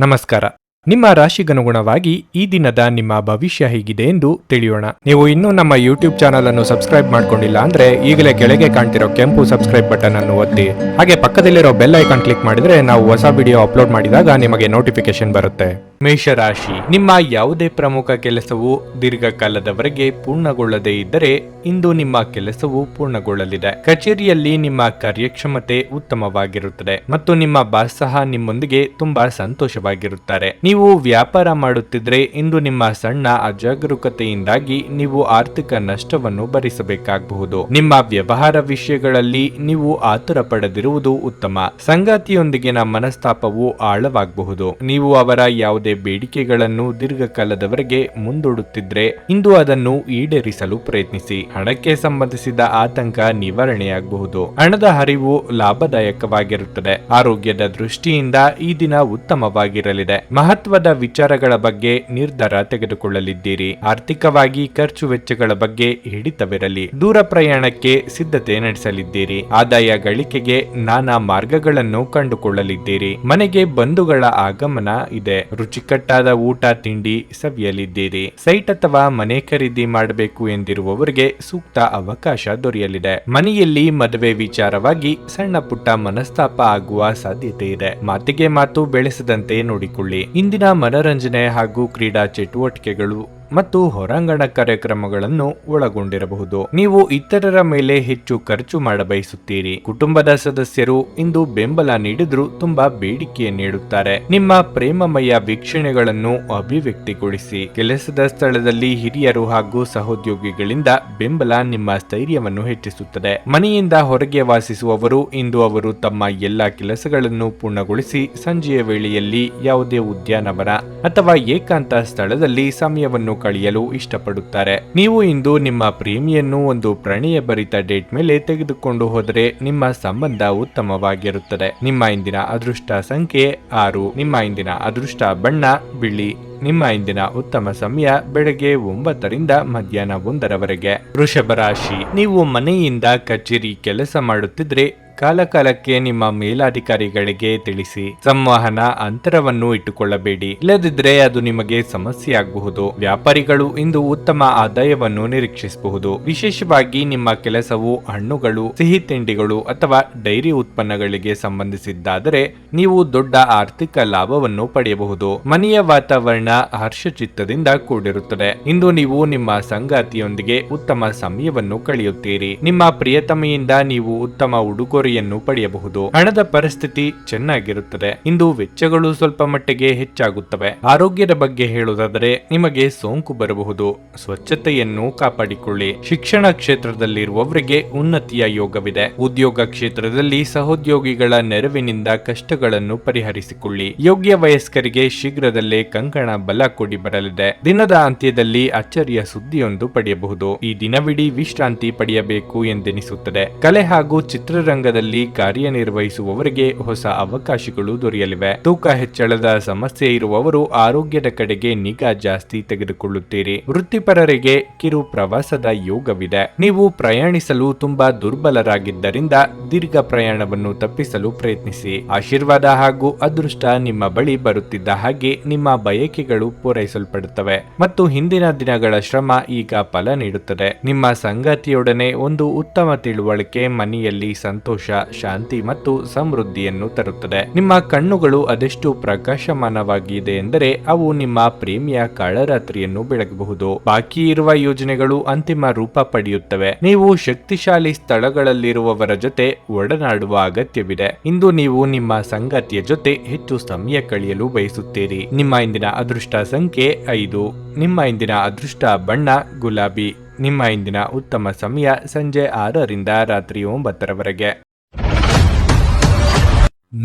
ನಮಸ್ಕಾರ. ನಿಮ್ಮ ರಾಶಿಗನುಗುಣವಾಗಿ ಈ ದಿನದ ನಿಮ್ಮ ಭವಿಷ್ಯ ಹೇಗಿದೆ ಎಂದು ತಿಳಿಯೋಣ. ನೀವು ಇನ್ನೂ ನಮ್ಮ ಯೂಟ್ಯೂಬ್ ಚಾನಲ್ ಅನ್ನು ಸಬ್ಸ್ಕ್ರೈಬ್ ಮಾಡ್ಕೊಂಡಿಲ್ಲ ಅಂದ್ರೆ ಈಗಲೇ ಕೆಳಗೆ ಕಾಣ್ತಿರೋ ಕೆಂಪು ಸಬ್ಸ್ಕ್ರೈಬ್ ಬಟನ್ ಅನ್ನು ಒತ್ತಿ, ಹಾಗೆ ಪಕ್ಕದಲ್ಲಿರೋ ಬೆಲ್ ಐಕಾನ್ ಕ್ಲಿಕ್ ಮಾಡಿದ್ರೆ ನಾವು ಹೊಸ ವಿಡಿಯೋ ಅಪ್ಲೋಡ್ ಮಾಡಿದಾಗ ನಿಮಗೆ ನೋಟಿಫಿಕೇಶನ್ ಬರುತ್ತೆ. ಮೇಷರಾಶಿ, ನಿಮ್ಮ ಯಾವುದೇ ಪ್ರಮುಖ ಕೆಲಸವು ದೀರ್ಘಕಾಲದವರೆಗೆ ಪೂರ್ಣಗೊಳ್ಳದೇ ಇದ್ದರೆ ಇಂದು ನಿಮ್ಮ ಕೆಲಸವು ಪೂರ್ಣಗೊಳ್ಳಲಿದೆ. ಕಚೇರಿಯಲ್ಲಿ ನಿಮ್ಮ ಕಾರ್ಯಕ್ಷಮತೆ ಉತ್ತಮವಾಗಿರುತ್ತದೆ ಮತ್ತು ನಿಮ್ಮ ಬಾಸ್ ಸಹ ನಿಮ್ಮೊಂದಿಗೆ ತುಂಬಾ ಸಂತೋಷವಾಗಿರುತ್ತಾರೆ. ನೀವು ವ್ಯಾಪಾರ ಮಾಡುತ್ತಿದ್ರೆ ಇಂದು ನಿಮ್ಮ ಸಣ್ಣ ಅಜಾಗರೂಕತೆಯಿಂದಾಗಿ ನೀವು ಆರ್ಥಿಕ ನಷ್ಟವನ್ನು ಭರಿಸಬೇಕಾಗಬಹುದು. ನಿಮ್ಮ ವ್ಯವಹಾರ ವಿಷಯಗಳಲ್ಲಿ ನೀವು ಆತುರ ಪಡೆದಿರುವುದು ಉತ್ತಮ. ಸಂಗಾತಿಯೊಂದಿಗಿನ ಮನಸ್ತಾಪವು ಆಳವಾಗಬಹುದು. ನೀವು ಅವರ ಯಾವುದೇ ಬೇಡಿಕೆಗಳನ್ನು ದೀರ್ಘಕಾಲದವರೆಗೆ ಮುಂದೂಡುತ್ತಿದ್ರೆ ಇಂದು ಅದನ್ನು ಈಡೇರಿಸಲು ಪ್ರಯತ್ನಿಸಿ. ಹಣಕ್ಕೆ ಸಂಬಂಧಿಸಿದ ಆತಂಕ ನಿವಾರಣೆಯಾಗಬಹುದು. ಹಣದ ಹರಿವು ಲಾಭದಾಯಕವಾಗಿರುತ್ತದೆ. ಆರೋಗ್ಯದ ದೃಷ್ಟಿಯಿಂದ ಈ ದಿನ ಉತ್ತಮವಾಗಿರಲಿದೆ. ಮಹತ್ವದ ವಿಚಾರಗಳ ಬಗ್ಗೆ ನಿರ್ಧಾರ ತೆಗೆದುಕೊಳ್ಳಲಿದ್ದೀರಿ. ಆರ್ಥಿಕವಾಗಿ ಖರ್ಚು ವೆಚ್ಚಗಳ ಬಗ್ಗೆ ಹಿಡಿತವಿರಲಿ. ದೂರ ಪ್ರಯಾಣಕ್ಕೆ ಸಿದ್ಧತೆ ನಡೆಸಲಿದ್ದೀರಿ. ಆದಾಯ ಗಳಿಕೆಗೆ ನಾನಾ ಮಾರ್ಗಗಳನ್ನು ಕಂಡುಕೊಳ್ಳಲಿದ್ದೀರಿ. ಮನೆಗೆ ಬಂಧುಗಳ ಆಗಮನ ಇದೆ. ರುಚಿಕಟ್ಟಾದ ಊಟ ತಿಂಡಿ ಸವಿಯಲಿದ್ದೀರಿ. ಸೈಟ್ ಅಥವಾ ಮನೆ ಖರೀದಿ ಮಾಡಬೇಕು ಎಂದಿರುವವರಿಗೆ ಸೂಕ್ತ ಅವಕಾಶ ದೊರೆಯಲಿದೆ. ಮನೆಯಲ್ಲಿ ಮದುವೆ ವಿಚಾರವಾಗಿ ಸಣ್ಣ ಪುಟ್ಟ ಮನಸ್ತಾಪ ಆಗುವ ಸಾಧ್ಯತೆ ಇದೆ. ಮಾತಿಗೆ ಮಾತು ಬೆಳೆಸದಂತೆ ನೋಡಿಕೊಳ್ಳಿ. ಇಂದಿನ ಮನರಂಜನೆ ಹಾಗೂ ಕ್ರೀಡಾ ಚಟುವಟಿಕೆಗಳು ಮತ್ತು ಹೊರಾಂಗಣ ಕಾರ್ಯಕ್ರಮಗಳನ್ನು ಒಳಗೊಂಡಿರಬಹುದು. ನೀವು ಇತರರ ಮೇಲೆ ಹೆಚ್ಚು ಖರ್ಚು ಮಾಡಬಯಸುತ್ತೀರಿ. ಕುಟುಂಬದ ಸದಸ್ಯರು ಇಂದು ಬೆಂಬಲ ನೀಡಿದ್ರು ತುಂಬಾ ಬೇಡಿಕೆ ನೀಡುತ್ತಾರೆ. ನಿಮ್ಮ ಪ್ರೇಮಮಯ ವೀಕ್ಷಣೆಗಳನ್ನು ಅಭಿವ್ಯಕ್ತಿಗೊಳಿಸಿ. ಕೆಲಸದ ಸ್ಥಳದಲ್ಲಿ ಹಿರಿಯರು ಹಾಗೂ ಸಹೋದ್ಯೋಗಿಗಳಿಂದ ಬೆಂಬಲ ನಿಮ್ಮ ಸ್ಥೈರ್ಯವನ್ನು ಹೆಚ್ಚಿಸುತ್ತದೆ. ಮನೆಯಿಂದ ಹೊರಗೆ ವಾಸಿಸುವವರು ಇಂದು ಅವರು ತಮ್ಮ ಎಲ್ಲಾ ಕೆಲಸಗಳನ್ನು ಪೂರ್ಣಗೊಳಿಸಿ ಸಂಜೆಯ ವೇಳೆಯಲ್ಲಿ ಯಾವುದೇ ಉದ್ಯಾನವನ ಅಥವಾ ಏಕಾಂತ ಸ್ಥಳದಲ್ಲಿ ಸಮಯವನ್ನು ಕಳೆಯಲು ಇಷ್ಟಪಡುತ್ತಾರೆ. ನೀವು ಇಂದು ನಿಮ್ಮ ಪ್ರೇಮಿಯನ್ನು ಒಂದು ಪ್ರಣಯ ಭರಿತ ಡೇಟ್ ಮೇಲೆ ತೆಗೆದುಕೊಂಡು ಹೋದರೆ ನಿಮ್ಮ ಸಂಬಂಧ ಉತ್ತಮವಾಗಿರುತ್ತದೆ. ನಿಮ್ಮ ಇಂದಿನ ಅದೃಷ್ಟ ಸಂಖ್ಯೆ 6. ನಿಮ್ಮ ಇಂದಿನ ಅದೃಷ್ಟ ಬಣ್ಣ ಬಿಳಿ. ನಿಮ್ಮ ಇಂದಿನ ಉತ್ತಮ ಸಮಯ ಬೆಳಗ್ಗೆ 9ರಿಂದ ಮಧ್ಯಾಹ್ನ 1ರವರೆಗೆ. ವೃಷಭ ರಾಶಿ, ನೀವು ಮನೆಯಿಂದ ಕಚೇರಿ ಕೆಲಸ ಮಾಡುತ್ತಿದ್ರೆ ಕಾಲಕಾಲಕ್ಕೆ ನಿಮ್ಮ ಮೇಲಾಧಿಕಾರಿಗಳಿಗೆ ತಿಳಿಸಿ. ಸಂವಹನ ಅಂತರವನ್ನು ಇಟ್ಟುಕೊಳ್ಳಬೇಡಿ, ಇಲ್ಲದಿದ್ದರೆ ಅದು ನಿಮಗೆ ಸಮಸ್ಯೆ ಆಗಬಹುದು. ವ್ಯಾಪಾರಿಗಳು ಇಂದು ಉತ್ತಮ ಆದಾಯವನ್ನು ನಿರೀಕ್ಷಿಸಬಹುದು. ವಿಶೇಷವಾಗಿ ನಿಮ್ಮ ಕೆಲಸವು ಹಣ್ಣುಗಳು, ಸಿಹಿ ತಿಂಡಿಗಳು ಅಥವಾ ಡೈರಿ ಉತ್ಪನ್ನಗಳಿಗೆ ಸಂಬಂಧಿಸಿದ್ದಾದರೆ ನೀವು ದೊಡ್ಡ ಆರ್ಥಿಕ ಲಾಭವನ್ನು ಪಡೆಯಬಹುದು. ಮನೆಯ ವಾತಾವರಣ ಹರ್ಷಚಿತ್ತದಿಂದ ಕೂಡಿರುತ್ತದೆ. ಇಂದು ನೀವು ನಿಮ್ಮ ಸಂಗಾತಿಯೊಂದಿಗೆ ಉತ್ತಮ ಸಮಯವನ್ನು ಕಳೆಯುತ್ತೀರಿ. ನಿಮ್ಮ ಪ್ರಿಯತಮೆಯಿಂದ ನೀವು ಉತ್ತಮ ಉಡುಗೊರೆ ಪಡೆಯಬಹುದು. ಹಣದ ಪರಿಸ್ಥಿತಿ ಚೆನ್ನಾಗಿರುತ್ತದೆ. ಇಂದು ವೆಚ್ಚಗಳು ಸ್ವಲ್ಪ ಮಟ್ಟಿಗೆ ಹೆಚ್ಚಾಗುತ್ತವೆ. ಆರೋಗ್ಯದ ಬಗ್ಗೆ ಹೇಳುವುದಾದರೆ ನಿಮಗೆ ಸೋಂಕು ಬರಬಹುದು. ಸ್ವಚ್ಛತೆಯನ್ನು ಕಾಪಾಡಿಕೊಳ್ಳಿ. ಶಿಕ್ಷಣ ಕ್ಷೇತ್ರದಲ್ಲಿರುವವರಿಗೆ ಉನ್ನತಿಯ ಯೋಗವಿದೆ. ಉದ್ಯೋಗ ಕ್ಷೇತ್ರದಲ್ಲಿ ಸಹೋದ್ಯೋಗಿಗಳ ನೆರವಿನಿಂದ ಕಷ್ಟಗಳನ್ನು ಪರಿಹರಿಸಿಕೊಳ್ಳಿ. ಯೋಗ್ಯ ವಯಸ್ಕರಿಗೆ ಶೀಘ್ರದಲ್ಲೇ ಕಂಕಣ ಬಲ ಕೂಡಿ ಬರಲಿದೆ. ದಿನದ ಅಂತ್ಯದಲ್ಲಿ ಅಚ್ಚರಿಯ ಸುದ್ದಿಯೊಂದು ಪಡೆಯಬಹುದು. ಈ ದಿನವಿಡೀ ವಿಶ್ರಾಂತಿ ಪಡೆಯಬೇಕು ಎಂದೆನಿಸುತ್ತದೆ. ಕಲೆ ಹಾಗೂ ಚಿತ್ರರಂಗದ ಕಾರ್ಯನಿರ್ವಹಿಸುವವರಿಗೆ ಹೊಸ ಅವಕಾಶಗಳು ದೊರೆಯಲಿವೆ. ತೂಕ ಹೆಚ್ಚಳದ ಸಮಸ್ಯೆ ಇರುವವರು ಆರೋಗ್ಯದ ಕಡೆಗೆ ನಿಗಾ ಜಾಸ್ತಿ ತೆಗೆದುಕೊಳ್ಳುತ್ತೀರಿ. ವೃತ್ತಿಪರರಿಗೆ ಕಿರು ಪ್ರವಾಸದ ಯೋಗವಿದೆ. ನೀವು ಪ್ರಯಾಣಿಸಲು ತುಂಬಾ ದುರ್ಬಲರಾಗಿದ್ದರಿಂದ ದೀರ್ಘ ಪ್ರಯಾಣವನ್ನು ತಪ್ಪಿಸಲು ಪ್ರಯತ್ನಿಸಿ. ಆಶೀರ್ವಾದ ಹಾಗೂ ಅದೃಷ್ಟ ನಿಮ್ಮ ಬಳಿ ಬರುತ್ತಿದ್ದ ಹಾಗೆ ನಿಮ್ಮ ಬಯಕೆಗಳು ಪೂರೈಸಲ್ಪಡುತ್ತವೆ ಮತ್ತು ಹಿಂದಿನ ದಿನಗಳ ಶ್ರಮ ಈಗ ಫಲ ನೀಡುತ್ತದೆ. ನಿಮ್ಮ ಸಂಗಾತಿಯೊಡನೆ ಒಂದು ಉತ್ತಮ ತಿಳುವಳಿಕೆ ಮನೆಯಲ್ಲಿ ಸಂತೋಷ, ಶಾಂತಿ ಮತ್ತು ಸಮೃದ್ಧಿಯನ್ನು ತರುತ್ತದೆ. ನಿಮ್ಮ ಕಣ್ಣುಗಳು ಅದೆಷ್ಟು ಪ್ರಕಾಶಮಾನವಾಗಿದೆ ಎಂದರೆ ಅವು ನಿಮ್ಮ ಪ್ರೇಮಿಯ ಕಾಳರಾತ್ರಿಯನ್ನು ಬೆಳಗಬಹುದು. ಬಾಕಿ ಇರುವ ಯೋಜನೆಗಳು ಅಂತಿಮ ರೂಪ ಪಡೆಯುತ್ತವೆ. ನೀವು ಶಕ್ತಿಶಾಲಿ ಸ್ಥಳಗಳಲ್ಲಿರುವವರ ಜೊತೆ ಒಡನಾಡುವ ಅಗತ್ಯವಿದೆ. ಇಂದು ನೀವು ನಿಮ್ಮ ಸಂಗಾತಿಯ ಜೊತೆ ಹೆಚ್ಚು ಸಮಯ ಕಳೆಯಲು ಬಯಸುತ್ತೀರಿ. ನಿಮ್ಮ ಇಂದಿನ ಅದೃಷ್ಟ ಸಂಖ್ಯೆ 5. ನಿಮ್ಮ ಇಂದಿನ ಅದೃಷ್ಟ ಬಣ್ಣ ಗುಲಾಬಿ. ನಿಮ್ಮ ಇಂದಿನ ಉತ್ತಮ ಸಮಯ ಸಂಜೆ 6ರಿಂದ ರಾತ್ರಿ 9ರವರೆಗೆ.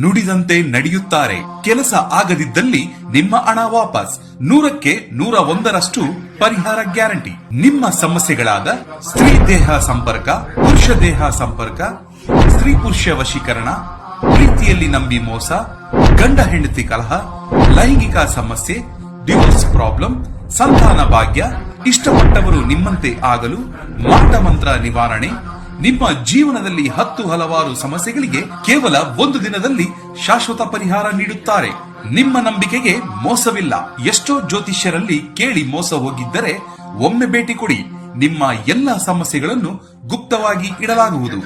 ನುಡಿದಂತೆ ನಡೆಯುತ್ತಾರೆ. ಕೆಲಸ ಆಗದಿದ್ದಲ್ಲಿ ನಿಮ್ಮ ಹಣ ವಾಪಸ್. 100ಕ್ಕೆ 101ರಷ್ಟು ಪರಿಹಾರ ಗ್ಯಾರಂಟಿ. ನಿಮ್ಮ ಸಮಸ್ಯೆಗಳಾದ ಸ್ತ್ರೀ ದೇಹ ಸಂಪರ್ಕ, ಪುರುಷ ದೇಹ ಸಂಪರ್ಕ, ಸ್ತ್ರೀ ಪುರುಷ ವಶೀಕರಣ, ಪ್ರೀತಿಯಲ್ಲಿ ನಂಬಿ ಮೋಸ, ಗಂಡ ಹೆಂಡತಿ ಕಲಹ, ಲೈಂಗಿಕ ಸಮಸ್ಯೆ, ಡಿವೋರ್ಸ್ ಪ್ರಾಬ್ಲಮ್, ಸಂತಾನ ಭಾಗ್ಯ, ಇಷ್ಟಪಟ್ಟವರು ನಿಮ್ಮಂತೆ ಆಗಲು ಮಾಟ ಮಂತ್ರ ನಿವಾರಣೆ, ನಿಮ್ಮ ಜೀವನದಲ್ಲಿ 10 ಹಲವಾರು ಸಮಸ್ಯೆಗಳಿಗೆ ಕೇವಲ 1 ದಿನದಲ್ಲಿ ಶಾಶ್ವತ ಪರಿಹಾರ ನೀಡುತ್ತಾರೆ. ನಿಮ್ಮ ನಂಬಿಕೆಗೆ ಮೋಸವಿಲ್ಲ. ಎಷ್ಟೋ ಜ್ಯೋತಿಷ್ಯರಲ್ಲಿ ಕೇಳಿ ಮೋಸ ಹೋಗಿದ್ದರೆ ಒಮ್ಮೆ ಭೇಟಿ ಕೊಡಿ. ನಿಮ್ಮ ಎಲ್ಲ ಸಮಸ್ಯೆಗಳನ್ನು ಗುಪ್ತವಾಗಿ ಇಡಲಾಗುವುದು.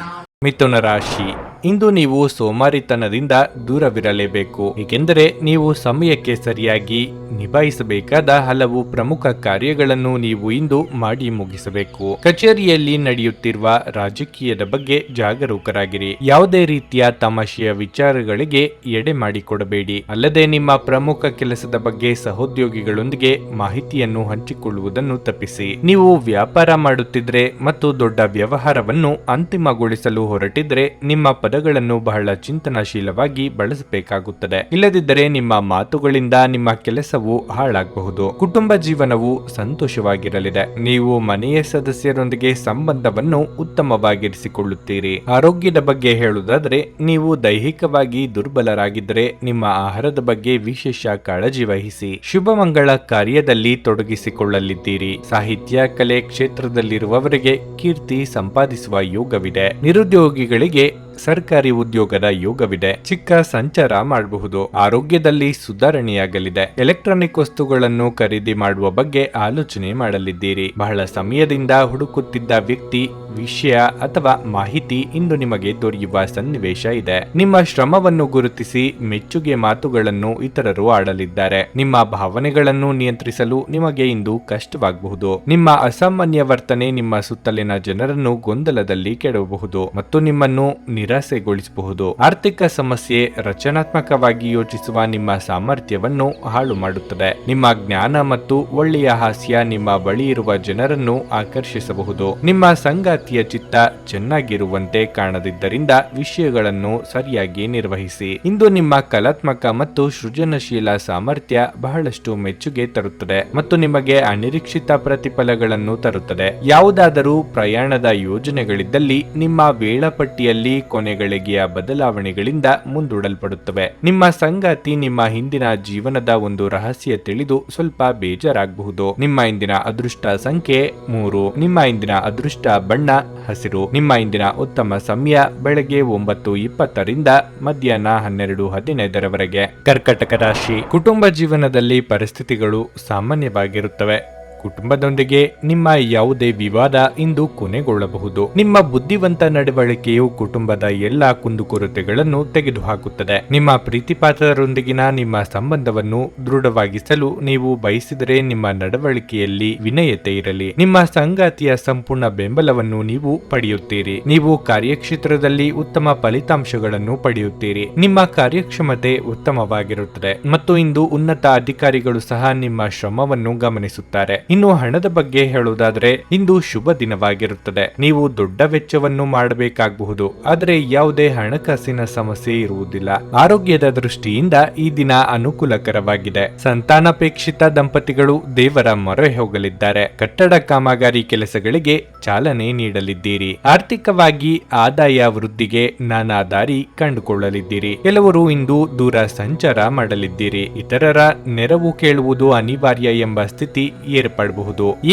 ಮಿಥುನ ರಾಶಿ, ಇಂದು ನೀವು ಸೋಮಾರಿತನದಿಂದ ದೂರವಿರಲೇಬೇಕು, ಏಕೆಂದರೆ ನೀವು ಸಮಯಕ್ಕೆ ಸರಿಯಾಗಿ ನಿಭಾಯಿಸಬೇಕಾದ ಹಲವು ಪ್ರಮುಖ ಕಾರ್ಯಗಳನ್ನು ನೀವು ಇಂದು ಮಾಡಿ ಮುಗಿಸಬೇಕು. ಕಚೇರಿಯಲ್ಲಿ ನಡೆಯುತ್ತಿರುವ ರಾಜಕೀಯದ ಬಗ್ಗೆ ಜಾಗರೂಕರಾಗಿರಿ. ಯಾವುದೇ ರೀತಿಯ ತಮಾಷೆಯ ವಿಚಾರಗಳಿಗೆ ಎಡೆ ಮಾಡಿಕೊಡಬೇಡಿ. ಅಲ್ಲದೆ ನಿಮ್ಮ ಪ್ರಮುಖ ಕೆಲಸದ ಬಗ್ಗೆ ಸಹೋದ್ಯೋಗಿಗಳೊಂದಿಗೆ ಮಾಹಿತಿಯನ್ನು ಹಂಚಿಕೊಳ್ಳುವುದನ್ನು ತಪ್ಪಿಸಿ. ನೀವು ವ್ಯಾಪಾರ ಮಾಡುತ್ತಿದ್ರೆ ಮತ್ತು ದೊಡ್ಡ ವ್ಯವಹಾರವನ್ನು ಅಂತಿಮಗೊಳಿಸಲು ಹೊರಟಿದ್ರೆ ನಿಮ್ಮ ಪದಗಳನ್ನು ಬಹಳ ಚಿಂತನಾಶೀಲವಾಗಿ ಬಳಸಬೇಕಾಗುತ್ತದೆ. ಇಲ್ಲದಿದ್ದರೆ ನಿಮ್ಮ ಮಾತುಗಳಿಂದ ನಿಮ್ಮ ಕೆಲಸವು ಹಾಳಾಗಬಹುದು. ಕುಟುಂಬ ಜೀವನವು ಸಂತೋಷವಾಗಿರಲಿದೆ. ನೀವು ಮನೆಯ ಸದಸ್ಯರೊಂದಿಗೆ ಸಂಬಂಧವನ್ನು ಉತ್ತಮವಾಗಿರಿಸಿಕೊಳ್ಳುತ್ತೀರಿ. ಆರೋಗ್ಯದ ಬಗ್ಗೆ ಹೇಳುವುದಾದರೆ, ನೀವು ದೈಹಿಕವಾಗಿ ದುರ್ಬಲರಾಗಿದ್ದರೆ ನಿಮ್ಮ ಆಹಾರದ ಬಗ್ಗೆ ವಿಶೇಷ ಕಾಳಜಿ ವಹಿಸಿ. ಶುಭ ಮಂಗಳ ಕಾರ್ಯದಲ್ಲಿ ತೊಡಗಿಸಿಕೊಳ್ಳಲಿದ್ದೀರಿ. ಸಾಹಿತ್ಯ, ಕಲೆ ಕ್ಷೇತ್ರದಲ್ಲಿರುವವರಿಗೆ ಕೀರ್ತಿ ಸಂಪಾದಿಸುವ ಯೋಗವಿದೆ. ನಿರುದ್ಯೋಗಿಗಳಿಗೆ ಸರ್ಕಾರಿ ಉದ್ಯೋಗದ ಯೋಗವಿದೆ. ಚಿಕ್ಕ ಸಂಚಾರ ಮಾಡಬಹುದು. ಆರೋಗ್ಯದಲ್ಲಿ ಸುಧಾರಣೆಯಾಗಲಿದೆ. ಎಲೆಕ್ಟ್ರಾನಿಕ್ ವಸ್ತುಗಳನ್ನು ಖರೀದಿ ಮಾಡುವ ಬಗ್ಗೆ ಆಲೋಚನೆ ಮಾಡಲಿದ್ದೀರಿ. ಬಹಳ ಸಮಯದಿಂದ ಹುಡುಕುತ್ತಿದ್ದ ವ್ಯಕ್ತಿ, ವಿಷಯ ಅಥವಾ ಮಾಹಿತಿ ಇಂದು ನಿಮಗೆ ದೊರೆಯುವ ಸನ್ನಿವೇಶ ಇದೆ. ನಿಮ್ಮ ಶ್ರಮವನ್ನು ಗುರುತಿಸಿ ಮೆಚ್ಚುಗೆ ಮಾತುಗಳನ್ನು ಇತರರು ಆಡಲಿದ್ದಾರೆ. ನಿಮ್ಮ ಭಾವನೆಗಳನ್ನು ನಿಯಂತ್ರಿಸಲು ನಿಮಗೆ ಇಂದು ಕಷ್ಟವಾಗಬಹುದು. ನಿಮ್ಮ ಅಸಾಮಾನ್ಯ ವರ್ತನೆ ನಿಮ್ಮ ಸುತ್ತಲಿನ ಜನರನ್ನು ಗೊಂದಲದಲ್ಲಿ ಕೆಡವಬಹುದು ಮತ್ತು ನಿಮ್ಮನ್ನು ನಿರಾಸೆಗೊಳಿಸಬಹುದು. ಆರ್ಥಿಕ ಸಮಸ್ಯೆ ರಚನಾತ್ಮಕವಾಗಿ ಯೋಚಿಸುವ ನಿಮ್ಮ ಸಾಮರ್ಥ್ಯವನ್ನು ಹಾಳು ಮಾಡುತ್ತದೆ. ನಿಮ್ಮ ಜ್ಞಾನ ಮತ್ತು ಒಳ್ಳೆಯ ಹಾಸ್ಯ ನಿಮ್ಮ ಬಳಿ ಇರುವ ಜನರನ್ನು ಆಕರ್ಷಿಸಬಹುದು. ನಿಮ್ಮ ಸಂಗಾತಿಯ ಚಿತ್ತ ಚೆನ್ನಾಗಿರುವಂತೆ ಕಾಣದಿದ್ದರಿಂದ ವಿಷಯಗಳನ್ನು ಸರಿಯಾಗಿ ನಿರ್ವಹಿಸಿ. ಇಂದು ನಿಮ್ಮ ಕಲಾತ್ಮಕ ಮತ್ತು ಸೃಜನಶೀಲ ಸಾಮರ್ಥ್ಯ ಬಹಳಷ್ಟು ಮೆಚ್ಚುಗೆ ತರುತ್ತದೆ ಮತ್ತು ನಿಮಗೆ ಅನಿರೀಕ್ಷಿತ ಪ್ರತಿಫಲಗಳನ್ನು ತರುತ್ತದೆ. ಯಾವುದಾದರೂ ಪ್ರಯಾಣದ ಯೋಜನೆಗಳಿದ್ದಲ್ಲಿ ನಿಮ್ಮ ವೇಳಾಪಟ್ಟಿಯಲ್ಲಿ ಕೊನೆಗಳಿಗೆಯ ಬದಲಾವಣೆಗಳಿಂದ ಮುಂದೂಡಲ್ಪಡುತ್ತವೆ. ನಿಮ್ಮ ಸಂಗಾತಿ ನಿಮ್ಮ ಹಿಂದಿನ ಜೀವನದ ಒಂದು ರಹಸ್ಯ ತಿಳಿದು ಸ್ವಲ್ಪ ಬೇಜಾರಾಗಬಹುದು. ನಿಮ್ಮ ಇಂದಿನ ಅದೃಷ್ಟ ಸಂಖ್ಯೆ 3. ನಿಮ್ಮ ಇಂದಿನ ಅದೃಷ್ಟ ಬಣ್ಣ ಹಸಿರು. ನಿಮ್ಮ ಇಂದಿನ ಉತ್ತಮ ಸಮಯ ಬೆಳಗ್ಗೆ 9:20 ಮಧ್ಯಾಹ್ನ 12:15 ಕರ್ಕಟಕ ರಾಶಿ, ಕುಟುಂಬ ಜೀವನದಲ್ಲಿ ಪರಿಸ್ಥಿತಿಗಳು ಸಾಮಾನ್ಯವಾಗಿರುತ್ತವೆ. ಕುಟುಂಬದೊಂದಿಗೆ ನಿಮ್ಮ ಯಾವುದೇ ವಿವಾದ ಇಂದು ಕೊನೆಗೊಳ್ಳಬಹುದು. ನಿಮ್ಮ ಬುದ್ಧಿವಂತ ನಡವಳಿಕೆಯು ಕುಟುಂಬದ ಎಲ್ಲಾ ಕುಂದುಕೊರತೆಗಳನ್ನು ತೆಗೆದುಹಾಕುತ್ತದೆ. ನಿಮ್ಮ ಪ್ರೀತಿಪಾತ್ರರೊಂದಿಗಿನ ನಿಮ್ಮ ಸಂಬಂಧವನ್ನು ದೃಢವಾಗಿಸಲು ನೀವು ಬಯಸಿದರೆ ನಿಮ್ಮ ನಡವಳಿಕೆಯಲ್ಲಿ ವಿನಯತೆ ಇರಲಿ. ನಿಮ್ಮ ಸಂಗಾತಿಯ ಸಂಪೂರ್ಣ ಬೆಂಬಲವನ್ನು ನೀವು ಪಡೆಯುತ್ತೀರಿ. ನೀವು ಕಾರ್ಯಕ್ಷೇತ್ರದಲ್ಲಿ ಉತ್ತಮ ಫಲಿತಾಂಶಗಳನ್ನು ಪಡೆಯುತ್ತೀರಿ. ನಿಮ್ಮ ಕಾರ್ಯಕ್ಷಮತೆ ಉತ್ತಮವಾಗಿರುತ್ತದೆ ಮತ್ತು ಇಂದು ಉನ್ನತ ಅಧಿಕಾರಿಗಳು ಸಹ ನಿಮ್ಮ ಶ್ರಮವನ್ನು ಗಮನಿಸುತ್ತಾರೆ. ಇನ್ನು ಹಣದ ಬಗ್ಗೆ ಹೇಳುವುದಾದರೆ, ಇಂದು ಶುಭ ದಿನವಾಗಿರುತ್ತದೆ. ನೀವು ದೊಡ್ಡ ವೆಚ್ಚವನ್ನು ಮಾಡಬೇಕಾಗಬಹುದು, ಆದರೆ ಯಾವುದೇ ಹಣಕಾಸಿನ ಸಮಸ್ಯೆ ಇರುವುದಿಲ್ಲ. ಆರೋಗ್ಯದ ದೃಷ್ಟಿಯಿಂದ ಈ ದಿನ ಅನುಕೂಲಕರವಾಗಿದೆ. ಸಂತಾನಾಪೇಕ್ಷಿತ ದಂಪತಿಗಳು ದೇವರ ಮೊರೆ ಹೋಗಲಿದ್ದಾರೆ. ಕಟ್ಟಡ ಕಾಮಗಾರಿ ಕೆಲಸಗಳಿಗೆ ಚಾಲನೆ ನೀಡಲಿದ್ದೀರಿ. ಆರ್ಥಿಕವಾಗಿ ಆದಾಯ ವೃದ್ಧಿಗೆ ನಾನಾ ದಾರಿ ಕಂಡುಕೊಳ್ಳಲಿದ್ದೀರಿ. ಕೆಲವರು ಇಂದು ದೂರ ಸಂಚಾರ ಮಾಡಲಿದ್ದೀರಿ. ಇತರರ ನೆರವು ಕೇಳುವುದು ಅನಿವಾರ್ಯ ಎಂಬ ಸ್ಥಿತಿ ಏರ್ಪಡಬಹುದು.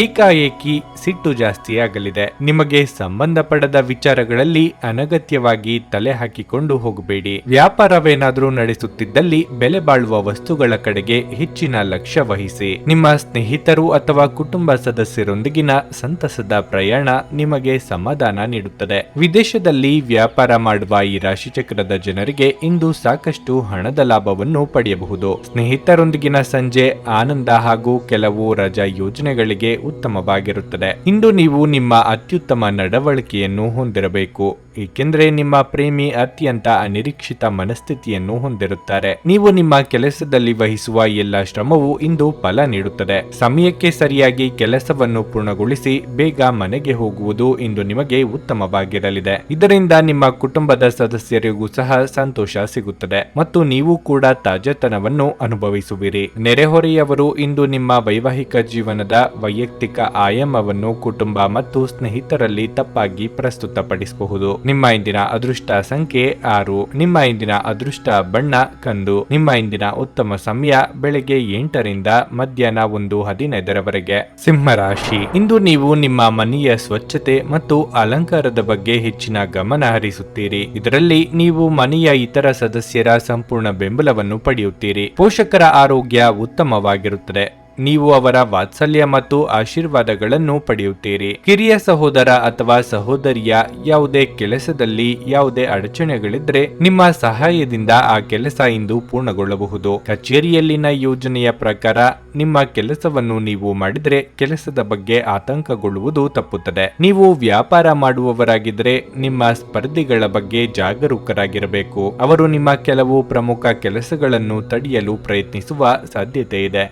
ಏಕಾಏಕಿ ಸಿಟ್ಟು ಜಾಸ್ತಿ ಆಗಲಿದೆ. ನಿಮಗೆ ಸಂಬಂಧಪಡದ ವಿಚಾರಗಳಲ್ಲಿ ಅನಗತ್ಯವಾಗಿ ತಲೆ ಹಾಕಿಕೊಂಡು ಹೋಗಬೇಡಿ. ವ್ಯಾಪಾರವೇನಾದರೂ ನಡೆಸುತ್ತಿದ್ದಲ್ಲಿ ಬೆಲೆ ಬಾಳುವ ವಸ್ತುಗಳ ಕಡೆಗೆ ಹೆಚ್ಚಿನ ಲಕ್ಷ್ಯ ವಹಿಸಿ. ನಿಮ್ಮ ಸ್ನೇಹಿತರು ಅಥವಾ ಕುಟುಂಬ ಸದಸ್ಯರೊಂದಿಗಿನ ಸಂತಸದ ಪ್ರಯಾಣ ನಿಮಗೆ ಸಮಾಧಾನ ನೀಡುತ್ತದೆ. ವಿದೇಶದಲ್ಲಿ ವ್ಯಾಪಾರ ಮಾಡುವ ಈ ರಾಶಿಚಕ್ರದ ಜನರಿಗೆ ಇಂದು ಸಾಕಷ್ಟು ಹಣದ ಲಾಭವನ್ನು ಪಡೆಯಬಹುದು. ಸ್ನೇಹಿತರೊಂದಿಗಿನ ಸಂಜೆ ಆನಂದ ಹಾಗೂ ಕೆಲವು ರಜಾ ಯೋಜನೆಗಳಿಗೆ ಉತ್ತಮವಾಗಿರುತ್ತದೆ. ಇಂದು ನೀವು ನಿಮ್ಮ ಅತ್ಯುತ್ತಮ ನಡವಳಿಕೆಯನ್ನು ಹೊಂದಿರಬೇಕು, ಏಕೆಂದರೆ ನಿಮ್ಮ ಪ್ರೇಮಿ ಅತ್ಯಂತ ಅನಿರೀಕ್ಷಿತ ಮನಸ್ಥಿತಿಯನ್ನು ಹೊಂದಿರುತ್ತಾರೆ. ನೀವು ನಿಮ್ಮ ಕೆಲಸದಲ್ಲಿ ವಹಿಸುವ ಎಲ್ಲ ಶ್ರಮವು ಇಂದು ಫಲ ನೀಡುತ್ತದೆ. ಸಮಯಕ್ಕೆ ಸರಿಯಾಗಿ ಕೆಲಸವನ್ನು ಪೂರ್ಣಗೊಳಿಸಿ ಬೇಗ ಮನೆಗೆ ಹೋಗುವುದು ಇಂದು ನಿಮಗೆ ಉತ್ತಮವಾಗಿರಲಿದೆ. ಇದರಿಂದ ನಿಮ್ಮ ಕುಟುಂಬದ ಸದಸ್ಯರಿಗೂ ಸಹ ಸಂತೋಷ ಸಿಗುತ್ತದೆ ಮತ್ತು ನೀವು ಕೂಡ ತಾಜಾತನವನ್ನು ಅನುಭವಿಸುವಿರಿ. ನೆರೆಹೊರೆಯವರು ಇಂದು ನಿಮ್ಮ ವೈವಾಹಿಕ ಜೀವನದ ವೈಯಕ್ತಿಕ ಆಯಾಮವನ್ನು ಕುಟುಂಬ ಮತ್ತು ಸ್ನೇಹಿತರಲ್ಲಿ ತಪ್ಪಾಗಿ ಪ್ರಸ್ತುತಪಡಿಸಬಹುದು. ನಿಮ್ಮ ಇಂದಿನ ಅದೃಷ್ಟ ಸಂಖ್ಯೆ 6. ನಿಮ್ಮ ಇಂದಿನ ಅದೃಷ್ಟ ಬಣ್ಣ ಕಂದು. ನಿಮ್ಮ ಇಂದಿನ ಉತ್ತಮ ಸಮಯ ಬೆಳಗ್ಗೆ 8 ರಿಂದ ಮಧ್ಯಾಹ್ನ 1:15 ಸಿಂಹ ರಾಶಿ. ಇಂದು ನೀವು ನಿಮ್ಮ ಮನೆಯ ಸ್ವಚ್ಛತೆ ಮತ್ತು ಅಲಂಕಾರದ ಬಗ್ಗೆ ಹೆಚ್ಚಿನ ಗಮನ ಹರಿಸುತ್ತೀರಿ. ಇದರಲ್ಲಿ ನೀವು ಮನೆಯ ಇತರ ಸದಸ್ಯರ ಸಂಪೂರ್ಣ ಬೆಂಬಲವನ್ನು ಪಡೆಯುತ್ತೀರಿ. ಪೋಷಕರ ಆರೋಗ್ಯ ಉತ್ತಮವಾಗಿರುತ್ತದೆ. ನೀವು ಅವರ ವಾತ್ಸಲ್ಯ ಮತ್ತು ಆಶೀರ್ವಾದಗಳನ್ನು ಪಡೆಯುತ್ತೀರಿ. ಕಿರಿಯ ಸಹೋದರ ಅಥವಾ ಸಹೋದರಿಯ ಯಾವುದೇ ಕೆಲಸದಲ್ಲಿ ಯಾವುದೇ ಅಡಚಣೆಗಳಿದ್ರೆ ನಿಮ್ಮ ಸಹಾಯದಿಂದ ಆ ಕೆಲಸ ಇಂದು ಪೂರ್ಣಗೊಳ್ಳಬಹುದು. ಕಚೇರಿಯಲ್ಲಿನ ಯೋಜನೆಯ ಪ್ರಕಾರ ನಿಮ್ಮ ಕೆಲಸವನ್ನು ನೀವು ಮಾಡಿದರೆ ಕೆಲಸದ ಬಗ್ಗೆ ಆತಂಕಗೊಳ್ಳುವುದು ತಪ್ಪುತ್ತದೆ. ನೀವು ವ್ಯಾಪಾರ ಮಾಡುವವರಾಗಿದ್ದರೆ ನಿಮ್ಮ ಸ್ಪರ್ಧಿಗಳ ಬಗ್ಗೆ ಜಾಗರೂಕರಾಗಿರಬೇಕು. ಅವರು ನಿಮ್ಮ ಕೆಲವು ಪ್ರಮುಖ ಕೆಲಸಗಳನ್ನು ತಡೆಯಲು ಪ್ರಯತ್ನಿಸುವ ಸಾಧ್ಯತೆ ಇದೆ.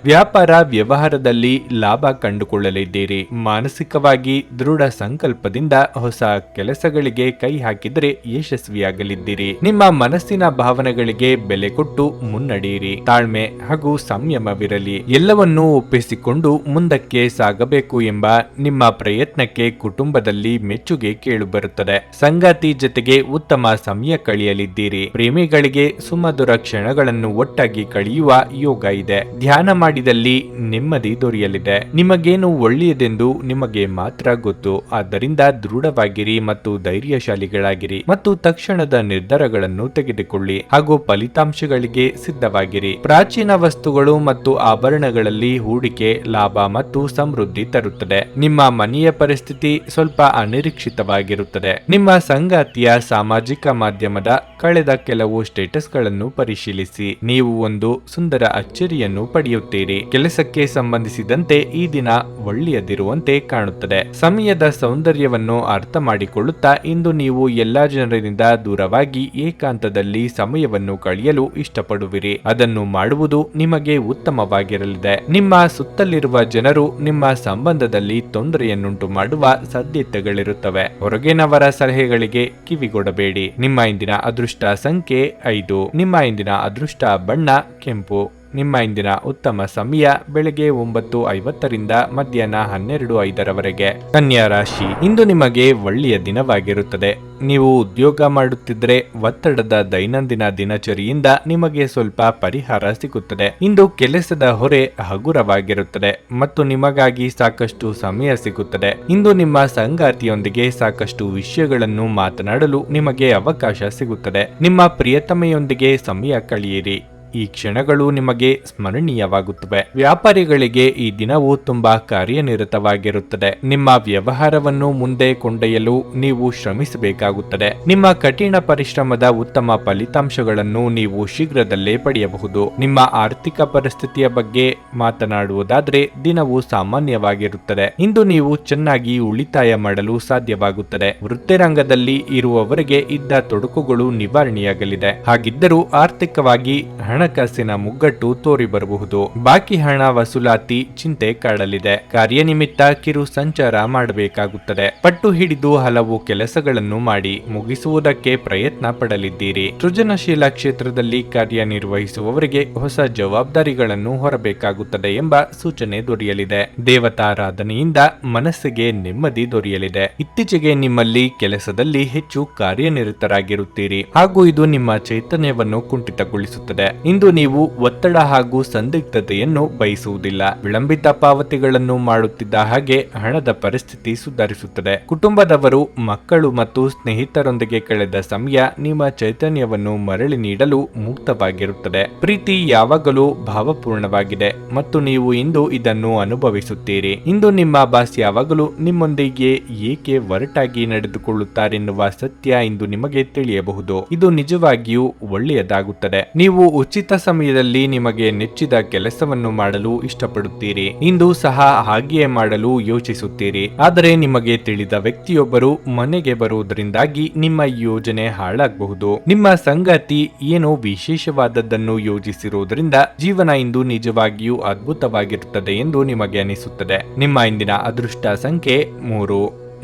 ವ್ಯವಹಾರದಲ್ಲಿ ಲಾಭ ಕಂಡುಕೊಳ್ಳಲಿದ್ದೀರಿ. ಮಾನಸಿಕವಾಗಿ ದೃಢ ಸಂಕಲ್ಪದಿಂದ ಹೊಸ ಕೆಲಸಗಳಿಗೆ ಕೈ ಹಾಕಿದರೆ ಯಶಸ್ವಿಯಾಗಲಿದ್ದೀರಿ. ನಿಮ್ಮ ಮನಸ್ಸಿನ ಭಾವನೆಗಳಿಗೆ ಬೆಲೆ ಕೊಟ್ಟು ಮುನ್ನಡೆಯಿರಿ. ತಾಳ್ಮೆ ಹಾಗೂ ಸಂಯಮವಿರಲಿ. ಎಲ್ಲವನ್ನೂ ಒಪ್ಪಿಸಿಕೊಂಡು ಮುಂದಕ್ಕೆ ಸಾಗಬೇಕು ಎಂಬ ನಿಮ್ಮ ಪ್ರಯತ್ನಕ್ಕೆ ಕುಟುಂಬದಲ್ಲಿ ಮೆಚ್ಚುಗೆ ಕೇಳುಬರುತ್ತದೆ. ಸಂಗಾತಿ ಜೊತೆಗೆ ಉತ್ತಮ ಸಮಯ ಕಳೆಯಲಿದ್ದೀರಿ. ಪ್ರೇಮಿಗಳಿಗೆ ಸುಮಧುರ ಕ್ಷಣಗಳನ್ನು ಒಟ್ಟಾಗಿ ಕಳೆಯುವ ಯೋಗ ಇದೆ. ಧ್ಯಾನ ಮಾಡಿದಲ್ಲಿ ನೆಮ್ಮದಿ ದೊರೆಯಲಿದೆ. ನಿಮಗೇನು ಒಳ್ಳೆಯದೆಂದು ನಿಮಗೆ ಮಾತ್ರ ಗೊತ್ತು. ಆದ್ದರಿಂದ ದೃಢವಾಗಿರಿ ಮತ್ತು ಧೈರ್ಯಶಾಲಿಗಳಾಗಿರಿ ಮತ್ತು ತಕ್ಷಣದ ನಿರ್ಧಾರಗಳನ್ನು ತೆಗೆದುಕೊಳ್ಳಿ ಹಾಗೂ ಫಲಿತಾಂಶಗಳಿಗೆ ಸಿದ್ಧವಾಗಿರಿ. ಪ್ರಾಚೀನ ವಸ್ತುಗಳು ಮತ್ತು ಆಭರಣಗಳಲ್ಲಿ ಹೂಡಿಕೆ ಲಾಭ ಮತ್ತು ಸಮೃದ್ಧಿ ತರುತ್ತದೆ. ನಿಮ್ಮ ಮನೆಯ ಪರಿಸ್ಥಿತಿ ಸ್ವಲ್ಪ ಅನಿರೀಕ್ಷಿತವಾಗಿರುತ್ತದೆ. ನಿಮ್ಮ ಸಂಗಾತಿಯ ಸಾಮಾಜಿಕ ಮಾಧ್ಯಮದ ಕಳೆದ ಕೆಲವು ಸ್ಟೇಟಸ್ಗಳನ್ನು ಪರಿಶೀಲಿಸಿ. ನೀವು ಒಂದು ಸುಂದರ ಅಚ್ಚರಿಯನ್ನು ಪಡೆಯುತ್ತೀರಿ. ಕೆಲಸಕ್ಕೆ ಸಂಬಂಧಿಸಿದಂತೆ ಈ ದಿನ ಒಳ್ಳೆಯದಿರುವಂತೆ ಕಾಣುತ್ತದೆ. ಸಮಯದ ಸೌಂದರ್ಯವನ್ನು ಅರ್ಥ ಮಾಡಿಕೊಳ್ಳುತ್ತಾ ಇಂದು ನೀವು ಎಲ್ಲಾ ಜನರಿಂದ ದೂರವಾಗಿ ಏಕಾಂತದಲ್ಲಿ ಸಮಯವನ್ನು ಕಳೆಯಲು ಇಷ್ಟಪಡುವಿರಿ. ಅದನ್ನು ಮಾಡುವುದು ನಿಮಗೆ ಉತ್ತಮವಾಗಿರಲಿದೆ. ನಿಮ್ಮ ಸುತ್ತಲಿರುವ ಜನರು ನಿಮ್ಮ ಸಂಬಂಧದಲ್ಲಿ ತೊಂದರೆಯನ್ನುಂಟು ಮಾಡುವ ಸಾಧ್ಯತೆಗಳಿರುತ್ತವೆ. ಹೊರಗಿನವರ ಸಲಹೆಗಳಿಗೆ ಕಿವಿಗೊಡಬೇಡಿ. ನಿಮ್ಮ ಇಂದಿನ ಅದೃಷ್ಟ ಸಂಖ್ಯೆ 5. ನಿಮ್ಮ ಇಂದಿನ ಅದೃಷ್ಟ ಬಣ್ಣ ಕೆಂಪು. ನಿಮ್ಮ ಇಂದಿನ ಉತ್ತಮ ಸಮಯ ಬೆಳಗ್ಗೆ 9:50 ರಿಂದ ಮಧ್ಯಾಹ್ನ 12:05 ಕನ್ಯಾ ರಾಶಿ. ಇಂದು ನಿಮಗೆ ಒಳ್ಳೆಯ ದಿನವಾಗಿರುತ್ತದೆ. ನೀವು ಉದ್ಯೋಗ ಮಾಡುತ್ತಿದ್ದರೆ ಒತ್ತಡದ ದೈನಂದಿನ ದಿನಚರಿಯಿಂದ ನಿಮಗೆ ಸ್ವಲ್ಪ ಪರಿಹಾರ ಸಿಗುತ್ತದೆ. ಇಂದು ಕೆಲಸದ ಹೊರೆ ಹಗುರವಾಗಿರುತ್ತದೆ ಮತ್ತು ನಿಮಗಾಗಿ ಸಾಕಷ್ಟು ಸಮಯ ಸಿಗುತ್ತದೆ. ಇಂದು ನಿಮ್ಮ ಸಂಗಾತಿಯೊಂದಿಗೆ ಸಾಕಷ್ಟು ವಿಷಯಗಳನ್ನು ಮಾತನಾಡಲು ನಿಮಗೆ ಅವಕಾಶ ಸಿಗುತ್ತದೆ. ನಿಮ್ಮ ಪ್ರಿಯತಮೆಯೊಂದಿಗೆ ಸಮಯ ಕಳೆಯಿರಿ. ಈ ಕ್ಷಣಗಳು ನಿಮಗೆ ಸ್ಮರಣೀಯವಾಗುತ್ತವೆ. ವ್ಯಾಪಾರಿಗಳಿಗೆ ಈ ದಿನವು ತುಂಬಾ ಕಾರ್ಯನಿರತವಾಗಿರುತ್ತದೆ. ನಿಮ್ಮ ವ್ಯವಹಾರವನ್ನು ಮುಂದೆ ಕೊಂಡೊಯ್ಯಲು ನೀವು ಶ್ರಮಿಸಬೇಕಾಗುತ್ತದೆ. ನಿಮ್ಮ ಕಠಿಣ ಪರಿಶ್ರಮದ ಉತ್ತಮ ಫಲಿತಾಂಶಗಳನ್ನು ನೀವು ಶೀಘ್ರದಲ್ಲೇ ಪಡೆಯಬಹುದು. ನಿಮ್ಮ ಆರ್ಥಿಕ ಪರಿಸ್ಥಿತಿಯ ಬಗ್ಗೆ ಮಾತನಾಡುವುದಾದರೆ ದಿನವು ಸಾಮಾನ್ಯವಾಗಿರುತ್ತದೆ. ಇಂದು ನೀವು ಚೆನ್ನಾಗಿ ಉಳಿತಾಯ ಮಾಡಲು ಸಾಧ್ಯವಾಗುತ್ತದೆ. ವೃತ್ತಿರಂಗದಲ್ಲಿ ಇರುವವರಿಗೆ ಇದ್ದ ತೊಡಕುಗಳು ನಿವಾರಣೆಯಾಗಲಿದೆ. ಹಾಗಿದ್ದರೂ ಆರ್ಥಿಕವಾಗಿ ಹಣಕಾಸಿನ ಮುಗ್ಗಟ್ಟು ತೋರಿ ಬರಬಹುದು. ಬಾಕಿ ಹಣ ವಸೂಲಾತಿ ಚಿಂತೆ ಕಾಡಲಿದೆ. ಕಾರ್ಯನಿಮಿತ್ತ ಕಿರು ಸಂಚಾರ ಮಾಡಬೇಕಾಗುತ್ತದೆ. ಪಟ್ಟು ಹಿಡಿದು ಹಲವು ಕೆಲಸಗಳನ್ನು ಮಾಡಿ ಮುಗಿಸುವುದಕ್ಕೆ ಪ್ರಯತ್ನ ಪಡಲಿದ್ದೀರಿ. ಸೃಜನಶೀಲ ಕ್ಷೇತ್ರದಲ್ಲಿ ಕಾರ್ಯನಿರ್ವಹಿಸುವವರಿಗೆ ಹೊಸ ಜವಾಬ್ದಾರಿಗಳನ್ನು ಹೊರಬೇಕಾಗುತ್ತದೆ ಎಂಬ ಸೂಚನೆ ದೊರೆಯಲಿದೆ. ದೇವತಾರಾಧನೆಯಿಂದ ಮನಸ್ಸಿಗೆ ನೆಮ್ಮದಿ ದೊರೆಯಲಿದೆ. ಇತ್ತೀಚೆಗೆ ನಿಮ್ಮಲ್ಲಿ ಕೆಲಸದಲ್ಲಿ ಹೆಚ್ಚು ಕಾರ್ಯನಿರತರಾಗಿರುತ್ತೀರಿ ಹಾಗೂ ಇದು ನಿಮ್ಮ ಚೈತನ್ಯವನ್ನು ಕುಂಠಿತಗೊಳಿಸುತ್ತದೆ. ಇಂದು ನೀವು ಒತ್ತಡ ಹಾಗೂ ಸಂದಿಗ್ಧತೆಯನ್ನು ಬಯಸುವುದಿಲ್ಲ. ವಿಳಂಬಿತ ಪಾವತಿಗಳನ್ನು ಮಾಡುತ್ತಿದ್ದ ಹಾಗೆ ಹಣದ ಪರಿಸ್ಥಿತಿ ಸುಧಾರಿಸುತ್ತದೆ. ಕುಟುಂಬದವರು, ಮಕ್ಕಳು ಮತ್ತು ಸ್ನೇಹಿತರೊಂದಿಗೆ ಕಳೆದ ಸಮಯ ನಿಮ್ಮ ಚೈತನ್ಯವನ್ನು ಮರಳಿ ನೀಡಲು ಮುಕ್ತವಾಗಿರುತ್ತದೆ. ಪ್ರೀತಿ ಯಾವಾಗಲೂ ಭಾವಪೂರ್ಣವಾಗಿದೆ ಮತ್ತು ನೀವು ಇಂದು ಇದನ್ನು ಅನುಭವಿಸುತ್ತೀರಿ. ಇಂದು ನಿಮ್ಮ ಬಾಸ್ ಯಾವಾಗಲೂ ನಿಮ್ಮೊಂದಿಗೆ ಏಕೆ ಒರಟಾಗಿ ನಡೆದುಕೊಳ್ಳುತ್ತಾರೆನ್ನುವ ಸತ್ಯ ಇಂದು ನಿಮಗೆ ತಿಳಿಯಬಹುದು. ಇದು ನಿಜವಾಗಿಯೂ ಒಳ್ಳೆಯದಾಗುತ್ತದೆ. ನೀವು ಉಚಿತ ಸಮಯದಲ್ಲಿ ನಿಮಗೆ ನೆಚ್ಚಿದ ಕೆಲಸವನ್ನು ಮಾಡಲು ಇಷ್ಟಪಡುತ್ತೀರಿ. ಇಂದು ಸಹ ಹಾಗೆಯೇ ಮಾಡಲು ಯೋಚಿಸುತ್ತೀರಿ. ಆದರೆ ನಿಮಗೆ ತಿಳಿದ ವ್ಯಕ್ತಿಯೊಬ್ಬರು ಮನೆಗೆ ಬರುವುದರಿಂದಾಗಿ ನಿಮ್ಮ ಯೋಜನೆ ಹಾಳಾಗಬಹುದು. ನಿಮ್ಮ ಸಂಗಾತಿ ಏನೋ ವಿಶೇಷವಾದದ್ದನ್ನು ಯೋಜಿಸಿರುವುದರಿಂದ ಜೀವನ ಇಂದು ನಿಜವಾಗಿಯೂ ಅದ್ಭುತವಾಗಿರುತ್ತದೆ ಎಂದು ನಿಮಗೆ ಅನಿಸುತ್ತದೆ. ನಿಮ್ಮ ಇಂದಿನ ಅದೃಷ್ಟ ಸಂಖ್ಯೆ 3.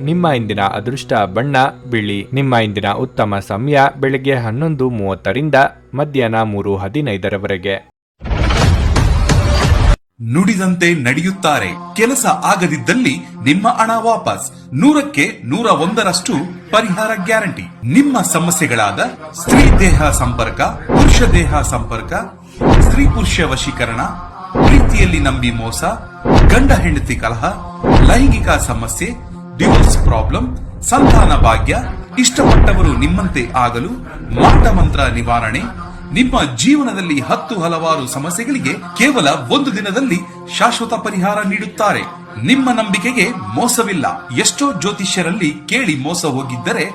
ನಿಮ್ಮ ಇಂದಿನ ಅದೃಷ್ಟ ಬಣ್ಣ ಬಿಳಿ. ನಿಮ್ಮ ಇಂದಿನ ಉತ್ತಮ ಸಮಯ ಬೆಳಗ್ಗೆ 11:30 ರಿಂದ ಮಧ್ಯಾಹ್ನ 3:15 ನುಡಿದಂತೆ ನಡೆಯುತ್ತಾರೆ. ಕೆಲಸ ಆಗದಿದ್ದಲ್ಲಿ ನಿಮ್ಮ ಹಣ ವಾಪಸ್. 100ಕ್ಕೆ 101ರಷ್ಟು ಪರಿಹಾರ ಗ್ಯಾರಂಟಿ. ನಿಮ್ಮ ಸಮಸ್ಯೆಗಳಾದ ಸ್ತ್ರೀ ದೇಹ ಸಂಪರ್ಕ, ಪುರುಷ ದೇಹ ಸಂಪರ್ಕ, ಸ್ತ್ರೀ ಪುರುಷ ವಶೀಕರಣ, ಪ್ರೀತಿಯಲ್ಲಿ ನಂಬಿ ಮೋಸ, ಗಂಡ ಹೆಂಡತಿ ಕಲಹ, ಲೈಂಗಿಕ ಸಮಸ್ಯೆ, ಡಿವೋರ್ಸ್ ಪ್ರಾಬ್ಲಮ್, ಸಂತಾನ ಭಾಗ್ಯ, ಇಷ್ಟಪಟ್ಟವರು ನಿಮ್ಮಂತೆ ಆಗಲು, ಮಾಟ ಮಂತ್ರ ನಿವಾರಣೆ, ನಿಮ್ಮ ಜೀವನದಲ್ಲಿ ಹಲವಾರು ಸಮಸ್ಯೆಗಳಿಗೆ ಕೇವಲ ಒಂದು ದಿನದಲ್ಲಿ ಶಾಶ್ವತ ಪರಿಹಾರ ನೀಡುತ್ತಾರೆ. ನಿಮ್ಮ ನಂಬಿಕೆಗೆ ಮೋಸವಿಲ್ಲ. ಎಷ್ಟೋ ಜ್ಯೋತಿಷ್ಯರಲ್ಲಿ ಕೇಳಿ ಮೋಸ ಹೋಗಿದ್ದರೆ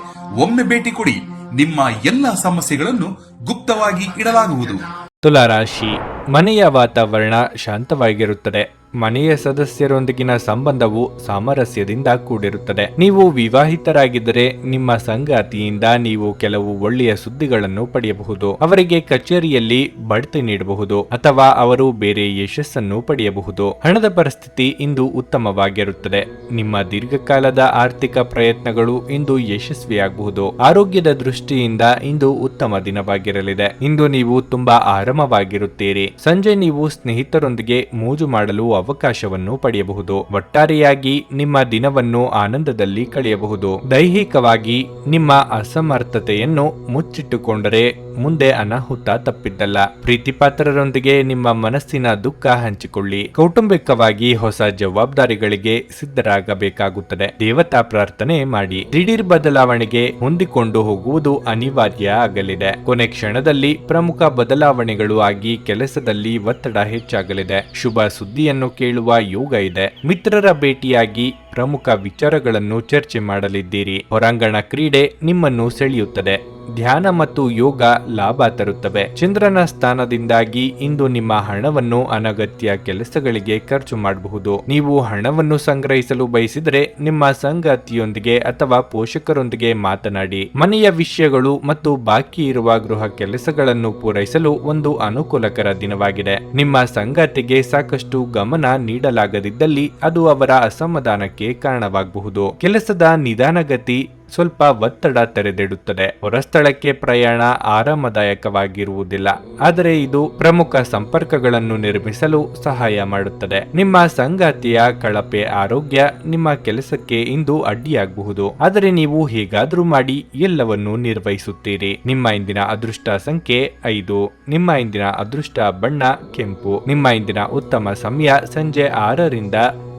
ಒಮ್ಮೆ ಭೇಟಿ ಕೊಡಿ. ನಿಮ್ಮ ಎಲ್ಲ ಸಮಸ್ಯೆಗಳನ್ನು ಗುಪ್ತವಾಗಿ ಇಡಲಾಗುವುದು. ತುಲಾರಾಶಿ, ಮನೆಯ ವಾತಾವರಣ ಶಾಂತವಾಗಿರುತ್ತದೆ. ಮನೆಯ ಸದಸ್ಯರೊಂದಿಗಿನ ಸಂಬಂಧವು ಸಾಮರಸ್ಯದಿಂದ ಕೂಡಿರುತ್ತದೆ. ನೀವು ವಿವಾಹಿತರಾಗಿದ್ದರೆ ನಿಮ್ಮ ಸಂಗಾತಿಯಿಂದ ನೀವು ಕೆಲವು ಒಳ್ಳೆಯ ಸುದ್ದಿಗಳನ್ನು ಪಡೆಯಬಹುದು. ಅವರಿಗೆ ಕಚೇರಿಯಲ್ಲಿ ಬಡ್ತಿ ನೀಡಬಹುದು ಅಥವಾ ಅವರು ಬೇರೆ ಯಶಸ್ಸನ್ನು ಪಡೆಯಬಹುದು. ಹಣದ ಪರಿಸ್ಥಿತಿ ಇಂದು ಉತ್ತಮವಾಗಿರುತ್ತದೆ. ನಿಮ್ಮ ದೀರ್ಘಕಾಲದ ಆರ್ಥಿಕ ಪ್ರಯತ್ನಗಳು ಇಂದು ಯಶಸ್ವಿಯಾಗಬಹುದು. ಆರೋಗ್ಯದ ದೃಷ್ಟಿಯಿಂದ ಇಂದು ಉತ್ತಮ ದಿನವಾಗಿರಲಿದೆ. ಇಂದು ನೀವು ತುಂಬಾ ಆರಾಮವಾಗಿರುತ್ತೀರಿ. ಸಂಜೆ ನೀವು ಸ್ನೇಹಿತರೊಂದಿಗೆ ಮೋಜು ಮಾಡಲು ಅವಕಾಶವನ್ನು ಪಡೆಯಬಹುದು. ಒಟ್ಟಾರೆಯಾಗಿ ನಿಮ್ಮ ದಿನವನ್ನು ಆನಂದದಲ್ಲಿ ಕಳೆಯಬಹುದು. ದೈಹಿಕವಾಗಿ ನಿಮ್ಮ ಅಸಮರ್ಥತೆಯನ್ನು ಮುಚ್ಚಿಟ್ಟುಕೊಂಡರೆ ಮುಂದೆ ಅನಾಹುತ ತಪ್ಪಿದ್ದಲ್ಲ. ಪ್ರೀತಿಪಾತ್ರರೊಂದಿಗೆ ನಿಮ್ಮ ಮನಸ್ಸಿನ ದುಃಖ ಹಂಚಿಕೊಳ್ಳಿ. ಕೌಟುಂಬಿಕವಾಗಿ ಹೊಸ ಜವಾಬ್ದಾರಿಗಳಿಗೆ ಸಿದ್ಧರಾಗಬೇಕಾಗುತ್ತದೆ. ದೇವತಾ ಪ್ರಾರ್ಥನೆ ಮಾಡಿ. ದಿಢೀರ್ ಬದಲಾವಣೆಗೆ ಹೊಂದಿಕೊಂಡು ಹೋಗುವುದು ಅನಿವಾರ್ಯ ಆಗಲಿದೆ. ಕೊನೆ ಕ್ಷಣದಲ್ಲಿ ಪ್ರಮುಖ ಬದಲಾವಣೆಗಳು ಆಗಿ ಕೆಲಸದಲ್ಲಿ ಒತ್ತಡ ಹೆಚ್ಚಾಗಲಿದೆ. ಶುಭ ಸುದ್ದಿಯನ್ನು ಕೇಳುವ ಯೋಗ ಇದೆ. ಮಿತ್ರರ ಭೇಟಿಯಾಗಿ ಪ್ರಮುಖ ವಿಚಾರಗಳನ್ನು ಚರ್ಚೆ ಮಾಡಲಿದ್ದೀರಿ. ಹೊರಾಂಗಣ ಕ್ರೀಡೆ ನಿಮ್ಮನ್ನು ಸೆಳೆಯುತ್ತದೆ. ಧ್ಯಾನ ಮತ್ತು ಯೋಗ ಲಾಭ ತರುತ್ತವೆ. ಚಂದ್ರನ ಸ್ಥಾನದಿಂದಾಗಿ ಇಂದು ನಿಮ್ಮ ಹಣವನ್ನು ಅನಗತ್ಯ ಕೆಲಸಗಳಿಗೆ ಖರ್ಚು ಮಾಡಬಹುದು. ನೀವು ಹಣವನ್ನು ಸಂಗ್ರಹಿಸಲು ಬಯಸಿದರೆ ನಿಮ್ಮ ಸಂಗಾತಿಯೊಂದಿಗೆ ಅಥವಾ ಪೋಷಕರೊಂದಿಗೆ ಮಾತನಾಡಿ. ಮನೆಯ ವಿಷಯಗಳು ಮತ್ತು ಬಾಕಿ ಇರುವ ಗೃಹ ಕೆಲಸಗಳನ್ನು ಪೂರೈಸಲು ಒಂದು ಅನುಕೂಲಕರ ದಿನವಾಗಿದೆ. ನಿಮ್ಮ ಸಂಗಾತಿಗೆ ಸಾಕಷ್ಟು ಗಮನ ನೀಡಲಾಗದಿದ್ದಲ್ಲಿ ಅದು ಅವರ ಅಸಮಾಧಾನಕ್ಕೆ ಕಾರಣವಾಗಬಹುದು. ಕೆಲಸದ ನಿಧಾನಗತಿ ಸ್ವಲ್ಪ ಒತ್ತಡ ತೆರೆದಿಡುತ್ತದೆ. ಹೊರಸ್ಥಳಕ್ಕೆ ಪ್ರಯಾಣ ಆರಾಮದಾಯಕವಾಗಿರುವುದಿಲ್ಲ, ಆದರೆ ಇದು ಪ್ರಮುಖ ಸಂಪರ್ಕಗಳನ್ನು ನಿರ್ಮಿಸಲು ಸಹಾಯ ಮಾಡುತ್ತದೆ. ನಿಮ್ಮ ಸಂಗಾತಿಯ ಕಳಪೆ ಆರೋಗ್ಯ ನಿಮ್ಮ ಕೆಲಸಕ್ಕೆ ಇಂದು ಅಡ್ಡಿಯಾಗಬಹುದು, ಆದರೆ ನೀವು ಹೇಗಾದ್ರೂ ಮಾಡಿ ಎಲ್ಲವನ್ನೂ ನಿರ್ವಹಿಸುತ್ತೀರಿ. ನಿಮ್ಮ ಇಂದಿನ ಅದೃಷ್ಟ ಸಂಖ್ಯೆ 5. ನಿಮ್ಮ ಇಂದಿನ ಅದೃಷ್ಟ ಬಣ್ಣ ಕೆಂಪು. ನಿಮ್ಮ ಇಂದಿನ ಉತ್ತಮ ಸಮಯ ಸಂಜೆ 6ರಿಂದ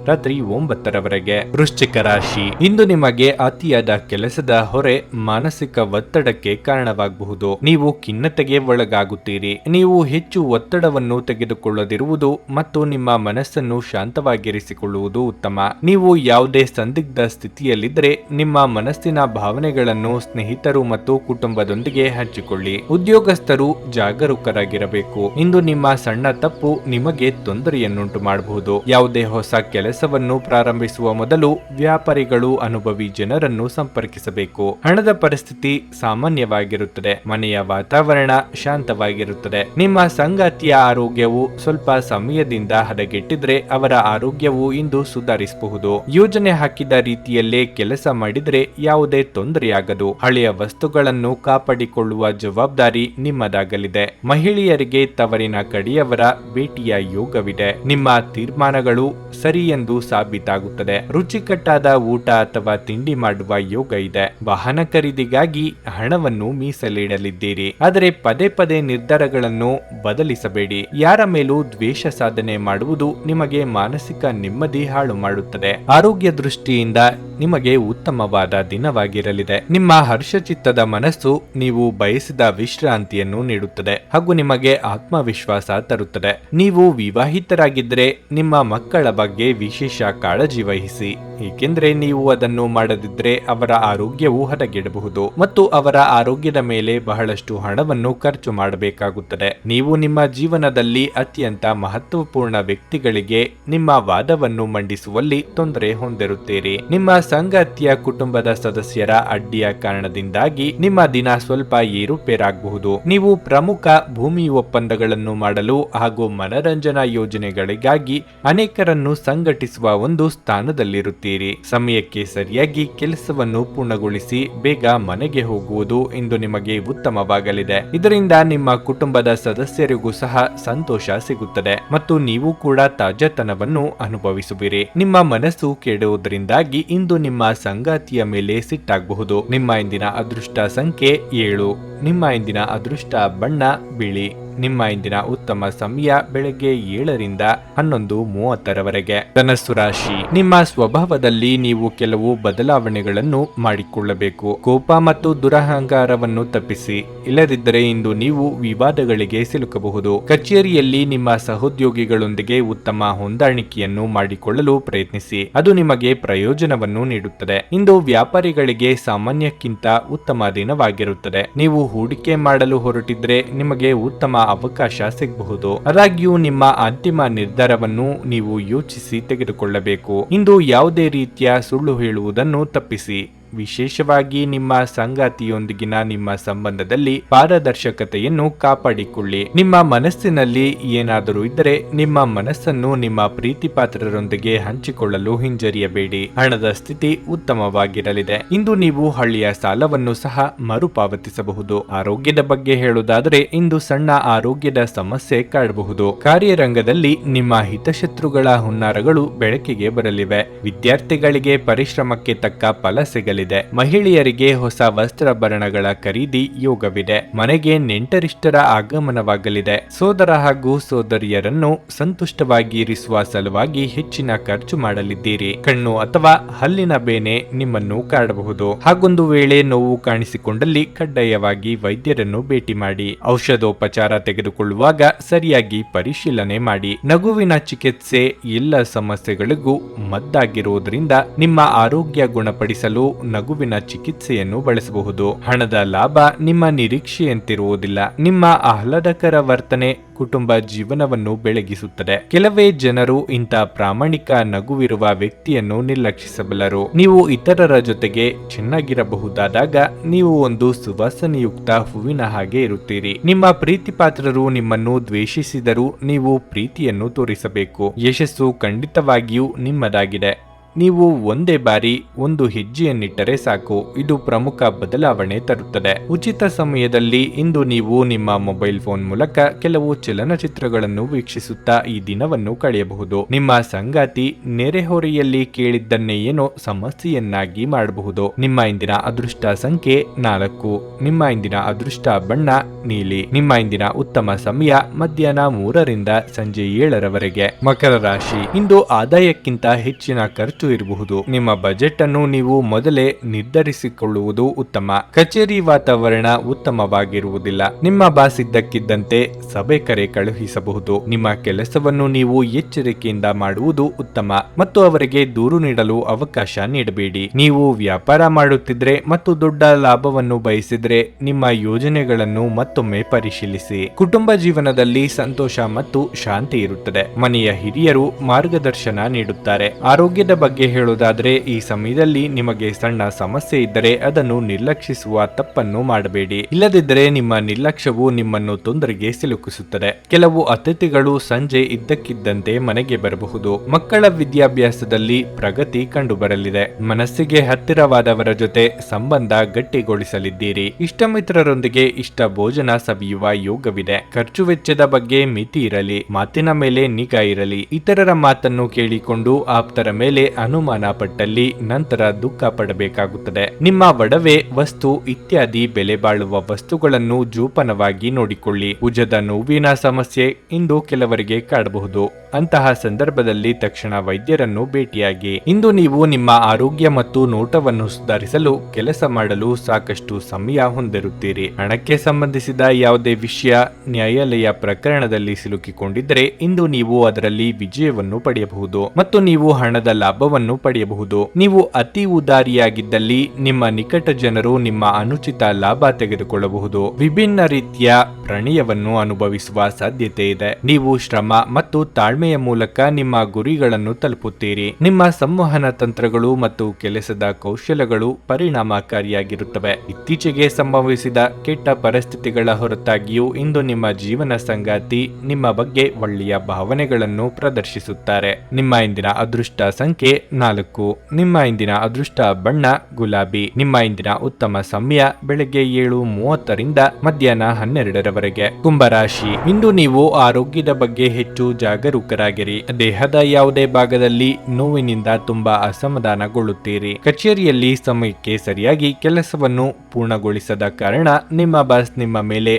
ರಾತ್ರಿ 9ರವರೆಗೆ. ವೃಶ್ಚಿಕ ರಾಶಿ, ಇಂದು ನಿಮಗೆ ಅತಿಯಾದ ಕೆಲಸದ ಹೊರೆ ಮಾನಸಿಕ ಒತ್ತಡಕ್ಕೆ ಕಾರಣವಾಗಬಹುದು. ನೀವು ಖಿನ್ನತೆಗೆ ಒಳಗಾಗುತ್ತೀರಿ. ನೀವು ಹೆಚ್ಚು ಒತ್ತಡವನ್ನು ತೆಗೆದುಕೊಳ್ಳದಿರುವುದು ಮತ್ತು ನಿಮ್ಮ ಮನಸ್ಸನ್ನು ಶಾಂತವಾಗಿರಿಸಿಕೊಳ್ಳುವುದು ಉತ್ತಮ. ನೀವು ಯಾವುದೇ ಸಂದಿಗ್ಧ ಸ್ಥಿತಿಯಲ್ಲಿದ್ದರೆ ನಿಮ್ಮ ಮನಸ್ಸಿನ ಭಾವನೆಗಳನ್ನು ಸ್ನೇಹಿತರು ಮತ್ತು ಕುಟುಂಬದೊಂದಿಗೆ ಹಂಚಿಕೊಳ್ಳಿ. ಉದ್ಯೋಗಸ್ಥರು ಜಾಗರೂಕರಾಗಿರಬೇಕು. ಇಂದು ನಿಮ್ಮ ಸಣ್ಣ ತಪ್ಪು ನಿಮಗೆ ತೊಂದರೆಯನ್ನುಂಟು ಮಾಡಬಹುದು. ಯಾವುದೇ ಹೊಸ ಕೆಲಸವನ್ನು ಪ್ರಾರಂಭಿಸುವ ಮೊದಲು ವ್ಯಾಪಾರಿಗಳು ಅನುಭವಿ ಜನರನ್ನು ಸಂಪರ್ಕಿಸಬೇಕು. ಹಣದ ಪರಿಸ್ಥಿತಿ ಸಾಮಾನ್ಯವಾಗಿರುತ್ತದೆ. ಮನೆಯ ವಾತಾವರಣ ಶಾಂತವಾಗಿರುತ್ತದೆ. ನಿಮ್ಮ ಸಂಗಾತಿಯ ಆರೋಗ್ಯವು ಸ್ವಲ್ಪ ಸಮಯದಿಂದ ಹದಗೆಟ್ಟಿದ್ರೆ ಅವರ ಆರೋಗ್ಯವು ಇಂದು ಸುಧಾರಿಸಬಹುದು. ಯೋಜನೆ ಹಾಕಿದ ರೀತಿಯಲ್ಲೇ ಕೆಲಸ ಮಾಡಿದರೆ ಯಾವುದೇ ತೊಂದರೆಯಾಗದು. ಹಳೆಯ ವಸ್ತುಗಳನ್ನು ಕಾಪಾಡಿಕೊಳ್ಳುವ ಜವಾಬ್ದಾರಿ ನಿಮ್ಮದಾಗಲಿದೆ. ಮಹಿಳೆಯರಿಗೆ ತವರಿನ ಕಡೆಯವರ ಭೇಟಿಯ ಯೋಗವಿದೆ. ನಿಮ್ಮ ತೀರ್ಮಾನಗಳು ಸರಿ ಎಂದು ಸಾಬೀತಾಗುತ್ತದೆ. ರುಚಿಕಟ್ಟಾದ ಊಟ ಅಥವಾ ತಿಂಡಿ ಮಾಡುವ ಯೋಗ ಇದೆ. ವಾಹನ ಖರೀದಿಗಾಗಿ ಹಣವನ್ನು ಮೀಸಲಿಡಲಿದ್ದೀರಿ, ಆದರೆ ಪದೇ ಪದೇ ನಿರ್ಧಾರಗಳನ್ನು ಬದಲಿಸಬೇಡಿ. ಯಾರ ಮೇಲೂ ದ್ವೇಷ ಸಾಧನೆ ಮಾಡುವುದು ನಿಮಗೆ ಮಾನಸಿಕ ನೆಮ್ಮದಿ ಹಾಳು ಮಾಡುತ್ತದೆ. ಆರೋಗ್ಯ ದೃಷ್ಟಿಯಿಂದ ನಿಮಗೆ ಉತ್ತಮವಾದ ದಿನವಾಗಿರಲಿದೆ. ನಿಮ್ಮ ಹರ್ಷಚಿತ್ತದ ಮನಸ್ಸು ನೀವು ಬಯಸಿದ ವಿಶ್ರಾಂತಿಯನ್ನು ನೀಡುತ್ತದೆ ಹಾಗೂ ನಿಮಗೆ ಆತ್ಮವಿಶ್ವಾಸ ತರುತ್ತದೆ. ನೀವು ವಿವಾಹಿತರಾಗಿದ್ದರೆ ನಿಮ್ಮ ಮಕ್ಕಳ ಬಗ್ಗೆ ವಿಶೇಷ ಕಾಳಜಿ ವಹಿಸಿ, ಏಕೆಂದರೆ ನೀವು ಅದನ್ನು ಮಾಡದಿದ್ದರೆ ಅವರ ಆರೋಗ್ಯವು ಹದಗೆಡಬಹುದು ಮತ್ತು ಅವರ ಆರೋಗ್ಯದ ಮೇಲೆ ಬಹಳಷ್ಟು ಹಣವನ್ನು ಖರ್ಚು ಮಾಡಬೇಕಾಗುತ್ತದೆ. ನೀವು ನಿಮ್ಮ ಜೀವನದಲ್ಲಿ ಅತ್ಯಂತ ಮಹತ್ವಪೂರ್ಣ ವ್ಯಕ್ತಿಗಳಿಗೆ ನಿಮ್ಮ ವಾದವನ್ನು ಮಂಡಿಸುವಲ್ಲಿ ತೊಂದರೆ ಹೊಂದಿರುತ್ತೀರಿ. ನಿಮ್ಮ ಸಂಗಾತಿಯ ಕುಟುಂಬದ ಸದಸ್ಯರ ಅಡ್ಡಿಯ ಕಾರಣದಿಂದಾಗಿ ನಿಮ್ಮ ದಿನ ಸ್ವಲ್ಪ ಏರುಪೇರಾಗಬಹುದು. ನೀವು ಪ್ರಮುಖ ಭೂಮಿ ಒಪ್ಪಂದಗಳನ್ನು ಮಾಡಲು ಹಾಗೂ ಮನರಂಜನಾ ಯೋಜನೆಗಳಿಗಾಗಿ ಅನೇಕರನ್ನು ಸಂಘಟಿಸಲು ಪ್ರತಿಭಟಿಸುವ ಒಂದು ಸ್ಥಾನದಲ್ಲಿರುತ್ತೀರಿ. ಸಮಯಕ್ಕೆ ಸರಿಯಾಗಿ ಕೆಲಸವನ್ನು ಪೂರ್ಣಗೊಳಿಸಿ ಬೇಗ ಮನೆಗೆ ಹೋಗುವುದು ಇಂದು ನಿಮಗೆ ಉತ್ತಮವಾಗಲಿದೆ. ಇದರಿಂದ ನಿಮ್ಮ ಕುಟುಂಬದ ಸದಸ್ಯರಿಗೂ ಸಹ ಸಂತೋಷ ಸಿಗುತ್ತದೆ ಮತ್ತು ನೀವು ಕೂಡ ತಾಜಾತನವನ್ನು ಅನುಭವಿಸುವಿರಿ. ನಿಮ್ಮ ಮನಸ್ಸು ಕೆಡುವುದರಿಂದಾಗಿ ಇಂದು ನಿಮ್ಮ ಸಂಗಾತಿಯ ಮೇಲೆ ಸಿಟ್ಟಾಗಬಹುದು. ನಿಮ್ಮ ಇಂದಿನ ಅದೃಷ್ಟ ಸಂಖ್ಯೆ 7. ನಿಮ್ಮ ಇಂದಿನ ಅದೃಷ್ಟ ಬಣ್ಣ ಬಿಳಿ. ನಿಮ್ಮ ಇಂದಿನ ಉತ್ತಮ ಸಮಯ ಬೆಳಗ್ಗೆ 7ರಿಂದ 11:30ರವರೆಗೆ. ಧನಸ್ಸು ರಾಶಿ. ನಿಮ್ಮ ಸ್ವಭಾವದಲ್ಲಿ ನೀವು ಕೆಲವು ಬದಲಾವಣೆಗಳನ್ನು ಮಾಡಿಕೊಳ್ಳಬೇಕು. ಕೋಪ ಮತ್ತು ದುರಹಂಕಾರವನ್ನು ತಪ್ಪಿಸಿ, ಇಲ್ಲದಿದ್ದರೆ ಇಂದು ನೀವು ವಿವಾದಗಳಿಗೆ ಸಿಲುಕಬಹುದು. ಕಚೇರಿಯಲ್ಲಿ ನಿಮ್ಮ ಸಹೋದ್ಯೋಗಿಗಳೊಂದಿಗೆ ಉತ್ತಮ ಹೊಂದಾಣಿಕೆಯನ್ನು ಮಾಡಿಕೊಳ್ಳಲು ಪ್ರಯತ್ನಿಸಿ, ಅದು ನಿಮಗೆ ಪ್ರಯೋಜನವನ್ನು ನೀಡುತ್ತದೆ. ಇಂದು ವ್ಯಾಪಾರಿಗಳಿಗೆ ಸಾಮಾನ್ಯಕ್ಕಿಂತ ಉತ್ತಮ ದಿನವಾಗಿರುತ್ತದೆ. ನೀವು ಹೂಡಿಕೆ ಮಾಡಲು ಹೊರಟಿದ್ರೆ ನಿಮಗೆ ಉತ್ತಮ ಅವಕಾಶ ಸಿಗಬಹುದು. ಆದಾಗ್ಯೂ ನಿಮ್ಮ ಅಂತಿಮ ನಿರ್ಧಾರವನ್ನು ನೀವು ಯೋಚಿಸಿ ತೆಗೆದುಕೊಳ್ಳಬೇಕು. ಇಂದು ಯಾವುದೇ ರೀತಿಯ ಸುಳ್ಳು ಹೇಳುವುದನ್ನು ತಪ್ಪಿಸಿ. ವಿಶೇಷವಾಗಿ ನಿಮ್ಮ ಸಂಗಾತಿಯೊಂದಿಗಿನ ನಿಮ್ಮ ಸಂಬಂಧದಲ್ಲಿ ಪಾರದರ್ಶಕತೆಯನ್ನು ಕಾಪಾಡಿಕೊಳ್ಳಿ. ನಿಮ್ಮ ಮನಸ್ಸಿನಲ್ಲಿ ಏನಾದರೂ ಇದ್ದರೆ ನಿಮ್ಮ ಮನಸ್ಸನ್ನು ನಿಮ್ಮ ಪ್ರೀತಿಪಾತ್ರರೊಂದಿಗೆ ಹಂಚಿಕೊಳ್ಳಲು ಹಿಂಜರಿಯಬೇಡಿ. ಹಣದ ಸ್ಥಿತಿ ಉತ್ತಮವಾಗಿರಲಿದೆ. ಇಂದು ನೀವು ಹಳ್ಳಿಯ ಸಾಲವನ್ನು ಸಹ ಮರುಪಾವತಿಸಬಹುದು. ಆರೋಗ್ಯದ ಬಗ್ಗೆ ಹೇಳುವುದಾದರೆ ಇಂದು ಸಣ್ಣ ಆರೋಗ್ಯದ ಸಮಸ್ಯೆ ಕಾಡಬಹುದು. ಕಾರ್ಯರಂಗದಲ್ಲಿ ನಿಮ್ಮ ಹಿತಶತ್ರುಗಳ ಹುನ್ನಾರಗಳು ಬೆಳಕಿಗೆ ಬರಲಿವೆ. ವಿದ್ಯಾರ್ಥಿಗಳಿಗೆ ಪರಿಶ್ರಮಕ್ಕೆ ತಕ್ಕ ಫಲ ಸಿಗಲಿದೆ. ಮಹಿಳೆಯರಿಗೆ ಹೊಸ ವಸ್ತ್ರಾಭರಣಗಳ ಖರೀದಿ ಯೋಗವಿದೆ. ಮನೆಗೆ ನೆಂಟರಿಷ್ಟರ ಆಗಮನವಾಗಲಿದೆ. ಸೋದರ ಹಾಗೂ ಸೋದರಿಯರನ್ನು ಸಂತುಷ್ಟವಾಗಿ ಇರಿಸುವ ಸಲುವಾಗಿ ಹೆಚ್ಚಿನ ಖರ್ಚು ಮಾಡಲಿದ್ದೀರಿ. ಕಣ್ಣು ಅಥವಾ ಹಲ್ಲಿನ ಬೇನೆ ನಿಮ್ಮನ್ನು ಕಾಡಬಹುದು. ಹಾಗೊಂದು ವೇಳೆ ನೋವು ಕಾಣಿಸಿಕೊಂಡಲ್ಲಿ ಕಡ್ಡಾಯವಾಗಿ ವೈದ್ಯರನ್ನು ಭೇಟಿ ಮಾಡಿ. ಔಷಧೋಪಚಾರ ತೆಗೆದುಕೊಳ್ಳುವಾಗ ಸರಿಯಾಗಿ ಪರಿಶೀಲನೆ ಮಾಡಿ. ನಗುವಿನ ಚಿಕಿತ್ಸೆ ಎಲ್ಲ ಸಮಸ್ಯೆಗಳಿಗೂ ಮದ್ದಾಗಿರುವುದರಿಂದ ನಿಮ್ಮ ಆರೋಗ್ಯ ಗುಣಪಡಿಸಲು ನಗುವಿನ ಚಿಕಿತ್ಸೆಯನ್ನು ಬಳಸಬಹುದು. ಹಣದ ಲಾಭ ನಿಮ್ಮ ನಿರೀಕ್ಷೆಯಂತಿರುವುದಿಲ್ಲ. ನಿಮ್ಮ ಆಹ್ಲಾದಕರ ವರ್ತನೆ ಕುಟುಂಬ ಜೀವನವನ್ನು ಬೆಳಗಿಸುತ್ತದೆ. ಕೆಲವೇ ಜನರು ಇಂಥ ಪ್ರಾಮಾಣಿಕ ನಗುವಿರುವ ವ್ಯಕ್ತಿಯನ್ನು ನಿರ್ಲಕ್ಷಿಸಬಲ್ಲರು. ನೀವು ಇತರರ ಜೊತೆಗೆ ಚೆನ್ನಾಗಿರಬಹುದಾದಾಗ ನೀವು ಒಂದು ಸುವಾಸನೆಯುಕ್ತ ಹೂವಿನ ಹಾಗೆ ಇರುತ್ತೀರಿ. ನಿಮ್ಮ ಪ್ರೀತಿಪಾತ್ರರು ನಿಮ್ಮನ್ನು ದ್ವೇಷಿಸಿದರೂ ನೀವು ಪ್ರೀತಿಯನ್ನು ತೋರಿಸಬೇಕು. ಯಶಸ್ಸು ಖಂಡಿತವಾಗಿಯೂ ನಿಮ್ಮದಾಗಿದೆ. ನೀವು ಒಂದೇ ಬಾರಿ ಒಂದು ಹೆಜ್ಜೆಯನ್ನಿಟ್ಟರೆ ಸಾಕು, ಇದು ಪ್ರಮುಖ ಬದಲಾವಣೆ ತರುತ್ತದೆ. ಉಚಿತ ಸಮಯದಲ್ಲಿ ಇಂದು ನೀವು ನಿಮ್ಮ ಮೊಬೈಲ್ ಫೋನ್ ಮೂಲಕ ಕೆಲವು ಚಲನಚಿತ್ರಗಳನ್ನು ವೀಕ್ಷಿಸುತ್ತಾ ಈ ದಿನವನ್ನು ಕಳೆಯಬಹುದು. ನಿಮ್ಮ ಸಂಗಾತಿ ನೆರೆಹೊರೆಯಲ್ಲಿ ಕೇಳಿದ್ದನ್ನೇ ಏನೋ ಸಮಸ್ಯೆಯನ್ನಾಗಿ ಮಾಡಬಹುದು. ನಿಮ್ಮ ಇಂದಿನ ಅದೃಷ್ಟ ಸಂಖ್ಯೆ 4. ನಿಮ್ಮ ಇಂದಿನ ಅದೃಷ್ಟ ಬಣ್ಣ ನೀಲಿ. ನಿಮ್ಮ ಇಂದಿನ ಉತ್ತಮ ಸಮಯ ಮಧ್ಯಾಹ್ನ 3ರಿಂದ ಸಂಜೆ 7ರವರೆಗೆ. ಮಕರ ರಾಶಿ. ಇಂದು ಆದಾಯಕ್ಕಿಂತ ಹೆಚ್ಚಿನ ಖರ್ಚು ಇರಬಹುದು. ನಿಮ್ಮ ಬಜೆಟ್ ಅನ್ನು ನೀವು ಮೊದಲೇ ನಿರ್ಧರಿಸಿಕೊಳ್ಳುವುದು ಉತ್ತಮ. ಕಚೇರಿ ವಾತಾವರಣ ಉತ್ತಮವಾಗಿರುವುದಿಲ್ಲ. ನಿಮ್ಮ ಬಾಸ್ ಇದ್ದಕ್ಕಿದ್ದಂತೆ ಸಭೆ ಕರೆ ಕಳುಹಿಸಬಹುದು. ನಿಮ್ಮ ಕೆಲಸವನ್ನು ನೀವು ಎಚ್ಚರಿಕೆಯಿಂದ ಮಾಡುವುದು ಉತ್ತಮ ಮತ್ತು ಅವರಿಗೆ ದೂರು ನೀಡಲು ಅವಕಾಶ ನೀಡಬೇಡಿ. ನೀವು ವ್ಯಾಪಾರ ಮಾಡುತ್ತಿದ್ರೆ ಮತ್ತು ದೊಡ್ಡ ಲಾಭವನ್ನು ಬಯಸಿದ್ರೆ ನಿಮ್ಮ ಯೋಜನೆಗಳನ್ನು ಮತ್ತೊಮ್ಮೆ ಪರಿಶೀಲಿಸಿ. ಕುಟುಂಬ ಜೀವನದಲ್ಲಿ ಸಂತೋಷ ಮತ್ತು ಶಾಂತಿ ಇರುತ್ತದೆ. ಮನೆಯ ಹಿರಿಯರು ಮಾರ್ಗದರ್ಶನ ನೀಡುತ್ತಾರೆ. ಆರೋಗ್ಯದ ಬಗ್ಗೆ ಹೇಳುವುದಾದ್ರೆ ಈ ಸಮಯದಲ್ಲಿ ನಿಮಗೆ ಸಣ್ಣ ಸಮಸ್ಯೆ ಇದ್ದರೆ ಅದನ್ನು ನಿರ್ಲಕ್ಷಿಸುವ ತಪ್ಪನ್ನು ಮಾಡಬೇಡಿ. ಇಲ್ಲದಿದ್ದರೆ ನಿಮ್ಮ ನಿರ್ಲಕ್ಷ್ಯವು ನಿಮ್ಮನ್ನು ತೊಂದರೆಗೆ ಸಿಲುಕಿಸುತ್ತದೆ. ಕೆಲವು ಅತಿಥಿಗಳು ಸಂಜೆ ಇದ್ದಕ್ಕಿದ್ದಂತೆ ಮನೆಗೆ ಬರಬಹುದು. ಮಕ್ಕಳ ವಿದ್ಯಾಭ್ಯಾಸದಲ್ಲಿ ಪ್ರಗತಿ ಕಂಡುಬರಲಿದೆ. ಮನಸ್ಸಿಗೆ ಹತ್ತಿರವಾದವರ ಜೊತೆ ಸಂಬಂಧ ಗಟ್ಟಿಗೊಳಿಸಲಿದ್ದೀರಿ. ಇಷ್ಟಮಿತ್ರರೊಂದಿಗೆ ಇಷ್ಟ ಭೋಜನ ಸವಿಯುವ ಯೋಗವಿದೆ. ಖರ್ಚು ವೆಚ್ಚದ ಬಗ್ಗೆ ಮಿತಿ ಇರಲಿ. ಮಾತಿನ ಮೇಲೆ ನಿಗಾ ಇರಲಿ. ಇತರರ ಮಾತನ್ನು ಕೇಳಿಕೊಂಡು ಆಪ್ತರ ಮೇಲೆ ಅನುಮಾನ ಪಟ್ಟಲ್ಲಿ ನಂತರ ದುಃಖ ಪಡಬೇಕಾಗುತ್ತದೆ. ನಿಮ್ಮ ಒಡವೆ ವಸ್ತು ಇತ್ಯಾದಿ ಬೆಲೆ ಬಾಳುವ ವಸ್ತುಗಳನ್ನು ಜೋಪಾನವಾಗಿ ನೋಡಿಕೊಳ್ಳಿ. ಭುಜದ ನೋವಿನ ಸಮಸ್ಯೆ ಇಂದು ಕೆಲವರಿಗೆ ಕಾಡಬಹುದು. ಅಂತಹ ಸಂದರ್ಭದಲ್ಲಿ ತಕ್ಷಣ ವೈದ್ಯರನ್ನು ಭೇಟಿಯಾಗಿ. ಇಂದು ನೀವು ನಿಮ್ಮ ಆರೋಗ್ಯ ಮತ್ತು ನೋಟವನ್ನು ಸುಧಾರಿಸಲು ಕೆಲಸ ಮಾಡಲು ಸಾಕಷ್ಟು ಸಮಯ ಹೊಂದಿರುತ್ತೀರಿ. ಹಣಕ್ಕೆ ಸಂಬಂಧಿಸಿದ ಯಾವುದೇ ವಿಷಯ ನ್ಯಾಯಾಲಯ ಪ್ರಕರಣದಲ್ಲಿ ಸಿಲುಕಿಕೊಂಡಿದ್ದರೆ ಇಂದು ನೀವು ಅದರಲ್ಲಿ ವಿಜಯವನ್ನು ಪಡೆಯಬಹುದು ಮತ್ತು ನೀವು ಹಣದ ಲಾಭ ಲಾಭವನ್ನು ಪಡೆಯಬಹುದು. ನೀವು ಅತಿ ಉದಾರಿಯಾಗಿದ್ದಲ್ಲಿ ನಿಮ್ಮ ನಿಕಟ ಜನರು ನಿಮ್ಮ ಅನುಚಿತ ಲಾಭ ತೆಗೆದುಕೊಳ್ಳಬಹುದು. ವಿಭಿನ್ನ ರೀತಿಯ ಪ್ರಣಯವನ್ನು ಅನುಭವಿಸುವ ಸಾಧ್ಯತೆ ಇದೆ. ನೀವು ಶ್ರಮ ಮತ್ತು ತಾಳ್ಮೆಯ ಮೂಲಕ ನಿಮ್ಮ ಗುರಿಗಳನ್ನು ತಲುಪುತ್ತೀರಿ. ನಿಮ್ಮ ಸಂವಹನ ತಂತ್ರಗಳು ಮತ್ತು ಕೆಲಸದ ಕೌಶಲಗಳು ಪರಿಣಾಮಕಾರಿಯಾಗಿರುತ್ತವೆ. ಇತ್ತೀಚೆಗೆ ಸಂಭವಿಸಿದ ಕೆಟ್ಟ ಪರಿಸ್ಥಿತಿಗಳ ಹೊರತಾಗಿಯೂ ಇಂದು ನಿಮ್ಮ ಜೀವನ ಸಂಗಾತಿ ನಿಮ್ಮ ಬಗ್ಗೆ ಒಳ್ಳೆಯ ಭಾವನೆಗಳನ್ನು ಪ್ರದರ್ಶಿಸುತ್ತಾರೆ. ನಿಮ್ಮ ಇಂದಿನ ಅದೃಷ್ಟ ಸಂಖ್ಯೆ 4. ನಿಮ್ಮ ಇಂದಿನ ಅದೃಷ್ಟ ಬಣ್ಣ ಗುಲಾಬಿ. ನಿಮ್ಮ ಇಂದಿನ ಉತ್ತಮ ಸಮಯ ಬೆಳಗ್ಗೆ 7:30ರಿಂದ ಮಧ್ಯಾಹ್ನ 12ರವರೆಗೆ. ಕುಂಭರಾಶಿ, ಇಂದು ನೀವು ಆರೋಗ್ಯದ ಬಗ್ಗೆ ಹೆಚ್ಚು ಜಾಗರೂಕರಾಗಿರಿ. ದೇಹದ ಯಾವುದೇ ಭಾಗದಲ್ಲಿ ನೋವಿನಿಂದ ತುಂಬಾ ಅಸಮಾಧಾನಗೊಳ್ಳುತ್ತೀರಿ. ಕಚೇರಿಯಲ್ಲಿ ಸಮಯಕ್ಕೆ ಸರಿಯಾಗಿ ಕೆಲಸವನ್ನು ಪೂರ್ಣಗೊಳಿಸದ ಕಾರಣ ನಿಮ್ಮ ಬಾಸ್ ನಿಮ್ಮ ಮೇಲೆ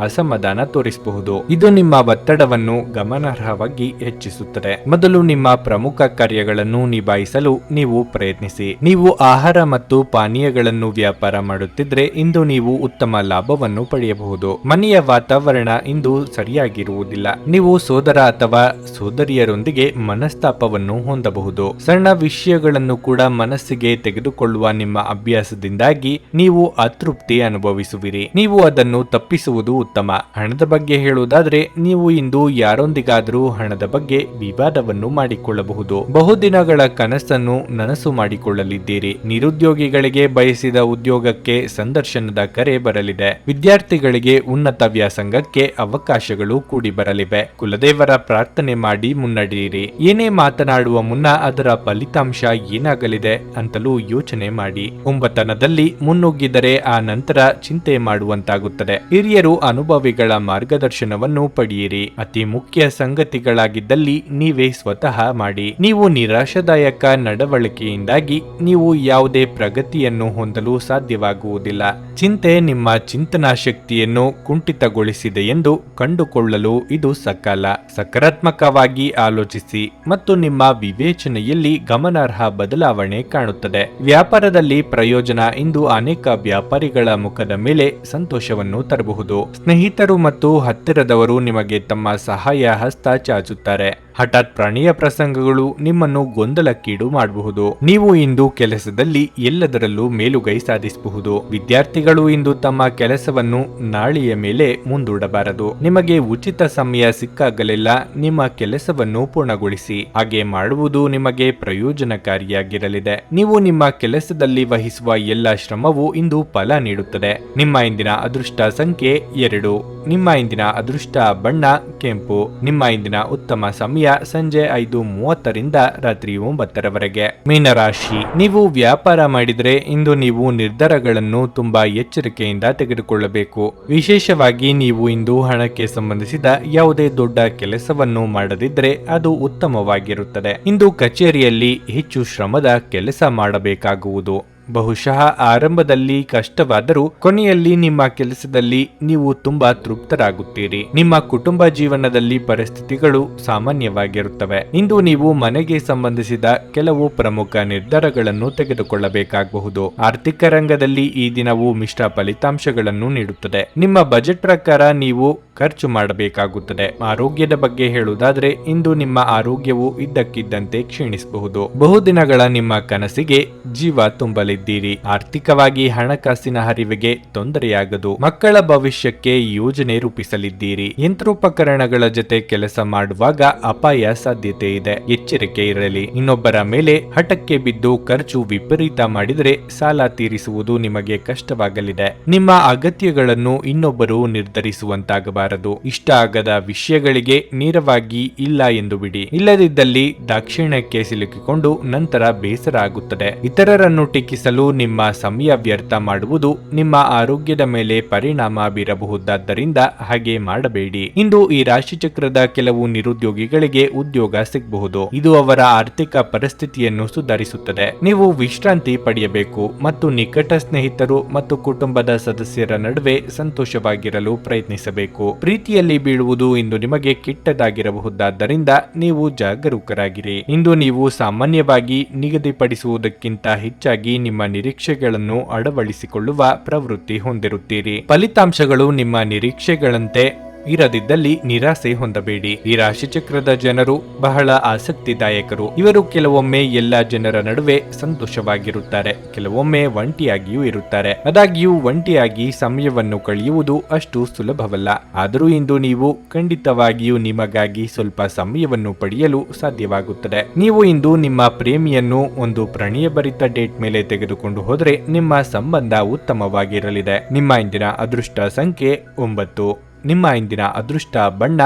ಅಸಮಾಧಾನ ತೋರಿಸಬಹುದು. ಇದು ನಿಮ್ಮ ಒತ್ತಡವನ್ನು ಗಮನಾರ್ಹವಾಗಿ ಹೆಚ್ಚಿಸುತ್ತದೆ. ಮೊದಲು ನಿಮ್ಮ ಪ್ರಮುಖ ಕಾರ್ಯಗಳನ್ನು ನಿಭಾಯಿಸಲು ನೀವು ಪ್ರಯತ್ನಿಸಿ. ನೀವು ಆಹಾರ ಮತ್ತು ಪಾನೀಯಗಳನ್ನು ವ್ಯಾಪಾರ ಮಾಡುತ್ತಿದ್ರೆ ಇಂದು ನೀವು ಉತ್ತಮ ಲಾಭವನ್ನು ಪಡೆಯಬಹುದು. ಮನೆಯ ವಾತಾವರಣ ಇಂದು ಸರಿಯಾಗಿರುವುದಿಲ್ಲ. ನೀವು ಸೋದರ ಅಥವಾ ಸೋದರಿಯರೊಂದಿಗೆ ಮನಸ್ತಾಪವನ್ನು ಹೊಂದಬಹುದು. ಸಣ್ಣ ವಿಷಯಗಳನ್ನು ಕೂಡ ಮನಸ್ಸಿಗೆ ತೆಗೆದುಕೊಳ್ಳುವ ನಿಮ್ಮ ಅಭ್ಯಾಸದಿಂದಾಗಿ ನೀವು ಅತೃಪ್ತಿ ಅನುಭವಿಸುವಿರಿ. ನೀವು ಅದನ್ನು ತಪ್ಪಿಸುವುದು ಉತ್ತಮ. ಹಣದ ಬಗ್ಗೆ ಹೇಳುವುದಾದ್ರೆ ನೀವು ಇಂದು ಯಾರೊಂದಿಗಾದರೂ ಹಣದ ಬಗ್ಗೆ ವಿವಾದವನ್ನು ಮಾಡಿಕೊಳ್ಳಬಹುದು. ಬಹುದಿನಗಳ ಕನಸನ್ನು ನನಸು ಮಾಡಿಕೊಳ್ಳಲಿದ್ದೀರಿ. ನಿರುದ್ಯೋಗಿಗಳಿಗೆ ಬಯಸಿದ ಉದ್ಯೋಗಕ್ಕೆ ಸಂದರ್ಶನದ ಕರೆ ಬರಲಿದೆ. ವಿದ್ಯಾರ್ಥಿಗಳಿಗೆ ಉನ್ನತ ವ್ಯಾಸಂಗಕ್ಕೆ ಅವಕಾಶಗಳು ಕೂಡಿ ಬರಲಿವೆ. ಕುಲದೇವರ ಪ್ರಾರ್ಥನೆ ಮಾಡಿ ಮುನ್ನಡೆಯಿರಿ. ಏನೇ ಮಾತನಾಡುವ ಮುನ್ನ ಅದರ ಫಲಿತಾಂಶ ಏನಾಗಲಿದೆ ಅಂತಲೂ ಯೋಚನೆ ಮಾಡಿ. ಕುಂಭತನದಲ್ಲಿ ಮುನ್ನುಗ್ಗಿದರೆ ಆ ನಂತರ ಚಿಂತೆ ಮಾಡುವಂತಾಗುತ್ತದೆ. ಹಿರಿಯರು ಅನುಭವಿಗಳ ಮಾರ್ಗದರ್ಶನವನ್ನು ಪಡೆಯಿರಿ. ಅತಿ ಮುಖ್ಯ ಸಂಗತಿಗಳಾಗಿದ್ದಲ್ಲಿ ನೀವೇ ಸ್ವತಃ ಮಾಡಿ. ನೀವು ನಿರಾಶಾದಾಯಕ ನಡವಳಿಕೆಯಿಂದಾಗಿ ನೀವು ಯಾವುದೇ ಪ್ರಗತಿಯನ್ನು ಹೊಂದಲು ಸಾಧ್ಯವಾಗುವುದಿಲ್ಲ. ಚಿಂತೆ ನಿಮ್ಮ ಚಿಂತನಾ ಶಕ್ತಿಯನ್ನು ಕುಂಠಿತಗೊಳಿಸಿದೆ ಎಂದು ಕಂಡುಕೊಳ್ಳಲು ಇದು ಸಕಾಲ. ಸಕಾರಾತ್ಮಕವಾಗಿ ಆಲೋಚಿಸಿ ಮತ್ತು ನಿಮ್ಮ ವಿವೇಚನೆಯಲ್ಲಿ ಗಮನಾರ್ಹ ಬದಲಾವಣೆ ಕಾಣುತ್ತದೆ. ವ್ಯಾಪಾರದಲ್ಲಿ ಪ್ರಯೋಜನ ಇಂದು ಅನೇಕ ವ್ಯಾಪಾರಿಗಳ ಮುಖದ ಮೇಲೆ ಸಂತೋಷವನ್ನು ತರಬಹುದು. ಸ್ನೇಹಿತರು ಮತ್ತು ಹತ್ತಿರದವರು ನಿಮಗೆ ತಮ್ಮ ಸಹಾಯ ಹಸ್ತ ಚಾಚುತ್ತಾರೆ. ಹಠಾತ್ ಪ್ರಾಣಿಯ ಪ್ರಸಂಗಗಳು ನಿಮ್ಮನ್ನು ಗೊಂದಲಕ್ಕೀಡು ಮಾಡಬಹುದು. ನೀವು ಇಂದು ಕೆಲಸದಲ್ಲಿ ಎಲ್ಲದರಲ್ಲೂ ಮೇಲುಗೈ ಸಾಧಿಸಬಹುದು. ವಿದ್ಯಾರ್ಥಿಗಳು ಇಂದು ತಮ್ಮ ಕೆಲಸವನ್ನು ನಾಳೆಯ ಮೇಲೆ ಮುಂದೂಡಬಾರದು. ನಿಮಗೆ ಉಚಿತ ಸಮಯ ಸಿಕ್ಕಾಗಲೆಲ್ಲ ನಿಮ್ಮ ಕೆಲಸವನ್ನು ಪೂರ್ಣಗೊಳಿಸಿ. ಹಾಗೆ ಮಾಡುವುದು ನಿಮಗೆ ಪ್ರಯೋಜನಕಾರಿಯಾಗಿರಲಿದೆ. ನೀವು ನಿಮ್ಮ ಕೆಲಸದಲ್ಲಿ ವಹಿಸುವ ಎಲ್ಲ ಶ್ರಮವು ಇಂದು ಫಲ ನೀಡುತ್ತದೆ. ನಿಮ್ಮ ಇಂದಿನ ಅದೃಷ್ಟ ಸಂಖ್ಯೆ 2. ನಿಮ್ಮ ಇಂದಿನ ಅದೃಷ್ಟ ಬಣ್ಣ ಕೆಂಪು. ನಿಮ್ಮ ಇಂದಿನ ಉತ್ತಮ ಸಮಯ ಸಂಜೆ 5:30ರಿಂದ ರಾತ್ರಿ 9ರವರೆಗೆ. ಮೀನರಾಶಿ, ನೀವು ವ್ಯಾಪಾರ ಮಾಡಿದರೆ ಇಂದು ನೀವು ನಿರ್ಧಾರಗಳನ್ನು ತುಂಬಾ ಎಚ್ಚರಿಕೆಯಿಂದ ತೆಗೆದುಕೊಳ್ಳಬೇಕು. ವಿಶೇಷವಾಗಿ ನೀವು ಇಂದು ಹಣಕ್ಕೆ ಸಂಬಂಧಿಸಿದ ಯಾವುದೇ ದೊಡ್ಡ ಕೆಲಸವನ್ನು ಮಾಡದಿದ್ದರೆ ಅದು ಉತ್ತಮವಾಗಿರುತ್ತದೆ. ಇಂದು ಕಚೇರಿಯಲ್ಲಿ ಹೆಚ್ಚು ಶ್ರಮದ ಕೆಲಸ ಮಾಡಬೇಕಾಗುವುದು. ಬಹುಶಃ ಆರಂಭದಲ್ಲಿ ಕಷ್ಟವಾದರೂ ಕೊನೆಯಲ್ಲಿ ನಿಮ್ಮ ಕೆಲಸದಲ್ಲಿ ನೀವು ತುಂಬಾ ತೃಪ್ತರಾಗುತ್ತೀರಿ. ನಿಮ್ಮ ಕುಟುಂಬ ಜೀವನದಲ್ಲಿ ಪರಿಸ್ಥಿತಿಗಳು ಸಾಮಾನ್ಯವಾಗಿರುತ್ತವೆ. ಇಂದು ನೀವು ಮನೆಗೆ ಸಂಬಂಧಿಸಿದ ಕೆಲವು ಪ್ರಮುಖ ನಿರ್ಧಾರಗಳನ್ನು ತೆಗೆದುಕೊಳ್ಳಬೇಕಾಗಬಹುದು. ಆರ್ಥಿಕ ರಂಗದಲ್ಲಿ ಈ ದಿನವು ಮಿಶ್ರ ಫಲಿತಾಂಶಗಳನ್ನು ನೀಡುತ್ತದೆ. ನಿಮ್ಮ ಬಜೆಟ್ ಪ್ರಕಾರ ನೀವು ಖರ್ಚು ಮಾಡಬೇಕಾಗುತ್ತದೆ. ಆರೋಗ್ಯದ ಬಗ್ಗೆ ಹೇಳುವುದಾದ್ರೆ ಇಂದು ನಿಮ್ಮ ಆರೋಗ್ಯವು ಇದ್ದಕ್ಕಿದ್ದಂತೆ ಕ್ಷೀಣಿಸಬಹುದು. ಬಹುದಿನಗಳ ನಿಮ್ಮ ಕನಸಿಗೆ ಜೀವ ತುಂಬಲಿದ್ದೀರಿ. ಆರ್ಥಿಕವಾಗಿ ಹಣಕಾಸಿನ ಹರಿವಿಗೆ ತೊಂದರೆಯಾಗದು. ಮಕ್ಕಳ ಭವಿಷ್ಯಕ್ಕೆ ಯೋಜನೆ ರೂಪಿಸಲಿದ್ದೀರಿ. ಯಂತ್ರೋಪಕರಣಗಳ ಜೊತೆ ಕೆಲಸ ಮಾಡುವಾಗ ಅಪಾಯ ಸಾಧ್ಯತೆ ಇದೆ. ಎಚ್ಚರಿಕೆ ಇರಲಿ. ಇನ್ನೊಬ್ಬರ ಮೇಲೆ ಹಠಕ್ಕೆ ಬಿದ್ದು ಖರ್ಚು ವಿಪರೀತ ಮಾಡಿದರೆ ಸಾಲ ತೀರಿಸುವುದು ನಿಮಗೆ ಕಷ್ಟವಾಗಲಿದೆ. ನಿಮ್ಮ ಅಗತ್ಯಗಳನ್ನು ಇನ್ನೊಬ್ಬರು ನಿರ್ಧರಿಸುವಂತಾಗಬಾರದು. ಇಷ್ಟ ಆಗದ ವಿಷಯಗಳಿಗೆ ನೇರವಾಗಿ ಇಲ್ಲ ಎಂದು ಬಿಡಿ. ಇಲ್ಲದಿದ್ದಲ್ಲಿ ದಾಕ್ಷಿಣ್ಯಕ್ಕೆ ಸಿಲುಕಿಕೊಂಡು ನಂತರ ಬೇಸರ ಆಗುತ್ತದೆ. ಇತರರನ್ನು ಟೀಕಿಸಲು ನಿಮ್ಮ ಸಮಯ ವ್ಯರ್ಥ ಮಾಡುವುದು ನಿಮ್ಮ ಆರೋಗ್ಯದ ಮೇಲೆ ಪರಿಣಾಮ ಬೀರಬಹುದಾದ್ದರಿಂದ ಹಾಗೆ ಮಾಡಬೇಡಿ. ಇಂದು ಈ ರಾಶಿಚಕ್ರದ ಕೆಲವು ನಿರುದ್ಯೋಗಿಗಳಿಗೆ ಉದ್ಯೋಗ ಸಿಗಬಹುದು. ಇದು ಅವರ ಆರ್ಥಿಕ ಪರಿಸ್ಥಿತಿಯನ್ನು ಸುಧಾರಿಸುತ್ತದೆ. ನೀವು ವಿಶ್ರಾಂತಿ ಪಡೆಯಬೇಕು ಮತ್ತು ನಿಕಟ ಸ್ನೇಹಿತರು ಮತ್ತು ಕುಟುಂಬದ ಸದಸ್ಯರ ನಡುವೆ ಸಂತೋಷವಾಗಿರಲು ಪ್ರಯತ್ನಿಸಬೇಕು. ಪ್ರೀತಿಯಲ್ಲಿ ಬೀಳುವುದು ಇಂದು ನಿಮಗೆ ಕೆಟ್ಟದಾಗಿರಬಹುದಾದ್ದರಿಂದ ನೀವು ಜಾಗರೂಕರಾಗಿರಿ. ಇಂದು ನೀವು ಸಾಮಾನ್ಯವಾಗಿ ನಿಗದಿಪಡಿಸುವುದಕ್ಕಿಂತ ಹೆಚ್ಚಾಗಿ ನಿಮ್ಮ ನಿರೀಕ್ಷೆಗಳನ್ನು ಅಳವಡಿಸಿಕೊಳ್ಳುವ ಪ್ರವೃತ್ತಿ ಹೊಂದಿರುತ್ತೀರಿ. ಫಲಿತಾಂಶಗಳು ನಿಮ್ಮ ನಿರೀಕ್ಷೆಗಳಂತೆ ಇರದಿದ್ದಲ್ಲಿ ನಿರಾಸೆ ಹೊಂದಬೇಡಿ. ಈ ರಾಶಿಚಕ್ರದ ಜನರು ಬಹಳ ಆಸಕ್ತಿದಾಯಕರು. ಇವರು ಕೆಲವೊಮ್ಮೆ ಎಲ್ಲಾ ಜನರ ನಡುವೆ ಸಂತೋಷವಾಗಿರುತ್ತಾರೆ, ಕೆಲವೊಮ್ಮೆ ಒಂಟಿಯಾಗಿಯೂ ಇರುತ್ತಾರೆ. ಆದಾಗ್ಯೂ ಒಂಟಿಯಾಗಿ ಸಮಯವನ್ನು ಕಳೆಯುವುದು ಅಷ್ಟು ಸುಲಭವಲ್ಲ. ಆದರೂ ಇಂದು ನೀವು ಖಂಡಿತವಾಗಿಯೂ ನಿಮಗಾಗಿ ಸ್ವಲ್ಪ ಸಮಯವನ್ನು ಪಡೆಯಲು ಸಾಧ್ಯವಾಗುತ್ತದೆ. ನೀವು ಇಂದು ನಿಮ್ಮ ಪ್ರೇಮಿಯನ್ನು ಒಂದು ಪ್ರಣಯಭರಿತ ಡೇಟ್ ಮೇಲೆ ತೆಗೆದುಕೊಂಡು ಹೋದರೆ ನಿಮ್ಮ ಸಂಬಂಧ ಉತ್ತಮವಾಗಿರಲಿದೆ. ನಿಮ್ಮ ಇಂದಿನ ಅದೃಷ್ಟ ಸಂಖ್ಯೆ 9. ನಿಮ್ಮ ಇಂದಿನ ಅದೃಷ್ಟ ಬಣ್ಣ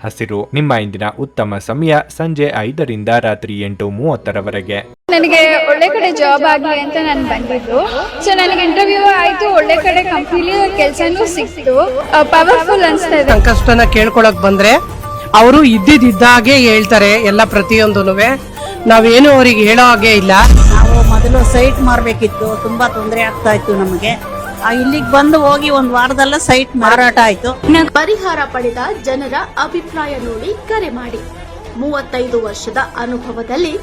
ಹಸಿರು. ನಿಮ್ಮ ಇಂದಿನ ಉತ್ತಮ ಸಮಯ ಸಂಜೆ 5ರಿಂದ ರಾತ್ರಿ 8:30ರವರೆಗೆ. ನನಗೆ ಒಳ್ಳೆ ಕಡೆ ಜಾಬ್ ಆಗಲಿ ಅಂತ ನಾನು ಬಂದಿದ್ದು. ಸೊ ನನಗೆ ಇಂಟರ್ವ್ಯೂ ಆಯ್ತು, ಒಳ್ಳೆ ಕಡೆ ಕಂಪ್ನಿಲಿ ಕೆಲಸನೂ ಸಿಕ್ತು. ಪವರ್ಫುಲ್ ಅನ್ಸ್ತಾ ಇದೆ. ಸಂಕಷ್ಟನ ಕೇಳ್ಕೊಳಕ್ ಬಂದ್ರೆ ಅವರು ಇದ್ದಿದ್ದಾಗೆ ಹೇಳ್ತಾರೆ ಎಲ್ಲ ಪ್ರತಿಯೊಂದೂನುವೆ. ನಾವೇನು ಅವ್ರಿಗೆ ಹೇಳೋ ಹಾಗೆ ಇಲ್ಲ. ನಾವು ಮೊದಲು ಸೈಟ್ ಮಾರಬೇಕಿತ್ತು, ತುಂಬಾ ತೊಂದರೆ ಆಗ್ತಾ ಇತ್ತು ನಮಗೆ. ಇಲ್ಲಿಗೆ ಬಂದು ಹೋಗಿ ಒಂದು ವಾರದಲ್ಲ ಸೈಟ್ ಮಾರಾಟ ಆಯ್ತು. ಪರಿಹಾರ ಪಡೆದ ಜನರ ಅಭಿಪ್ರಾಯ ನೋಡಿ ಕರೆ ಮಾಡಿ. 35 ವರ್ಷದ ಅನುಭವದಲ್ಲಿ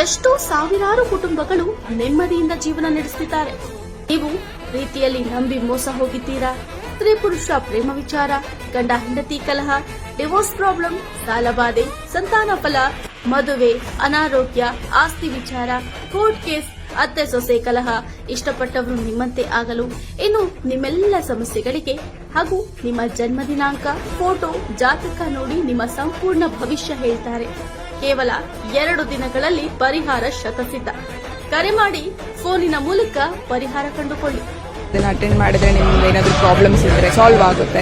ಎಷ್ಟೋ ಸಾವಿರಾರು ಕುಟುಂಬಗಳು ನೆಮ್ಮದಿಯಿಂದ ಜೀವನ ನಡೆಸುತ್ತಿದ್ದಾರೆ. ನೀವು ಪ್ರೀತಿಯಲ್ಲಿ ನಂಬಿ ಮೋಸ ಹೋಗಿದ್ದೀರಾ? ಸ್ತ್ರೀ ಪುರುಷ ಪ್ರೇಮ ವಿಚಾರ, ಗಂಡ ಹೆಂಡತಿ ಕಲಹ, ಡಿವೋರ್ಸ್ ಪ್ರಾಬ್ಲಮ್, ಸಾಲಬಾಧೆ, ಸಂತಾನ ಫಲ, ಮದುವೆ, ಅನಾರೋಗ್ಯ, ಆಸ್ತಿ ವಿಚಾರ, ಕೋರ್ಟ್ ಕೇಸ್, ಅತ್ತೆ ಸೊಸೆ ಕಲಹ, ಇಷ್ಟಪಟ್ಟವರು ನಿಮ್ಮಂತೆ ಆಗಲು, ಇನ್ನು ನಿಮ್ಮೆಲ್ಲ ಸಮಸ್ಯೆಗಳಿಗೆ ಹಾಗೂ ನಿಮ್ಮ ಜನ್ಮ ದಿನಾಂಕ, ಫೋಟೋ, ಜಾತಕ ನೋಡಿ ನಿಮ್ಮ ಸಂಪೂರ್ಣ ಭವಿಷ್ಯ ಹೇಳ್ತಾರೆ. ಕೇವಲ 2 ದಿನಗಳಲ್ಲಿ ಪರಿಹಾರ ಶತಸಿದ್ಧ. ಕರೆ ಮಾಡಿ ಫೋನಿನ ಮೂಲಕ ಪರಿಹಾರ ಕಂಡುಕೊಳ್ಳಿ. ಅಟೆಂಡ್ ಮಾಡಿದ್ರೆ ನಿಮ್ಗೆ ಏನಾದರೂ ಪ್ರಾಬ್ಲಮ್ಸ್ ಇದ್ರೆ ಸಾಲ್ವ್ ಆಗುತ್ತೆ.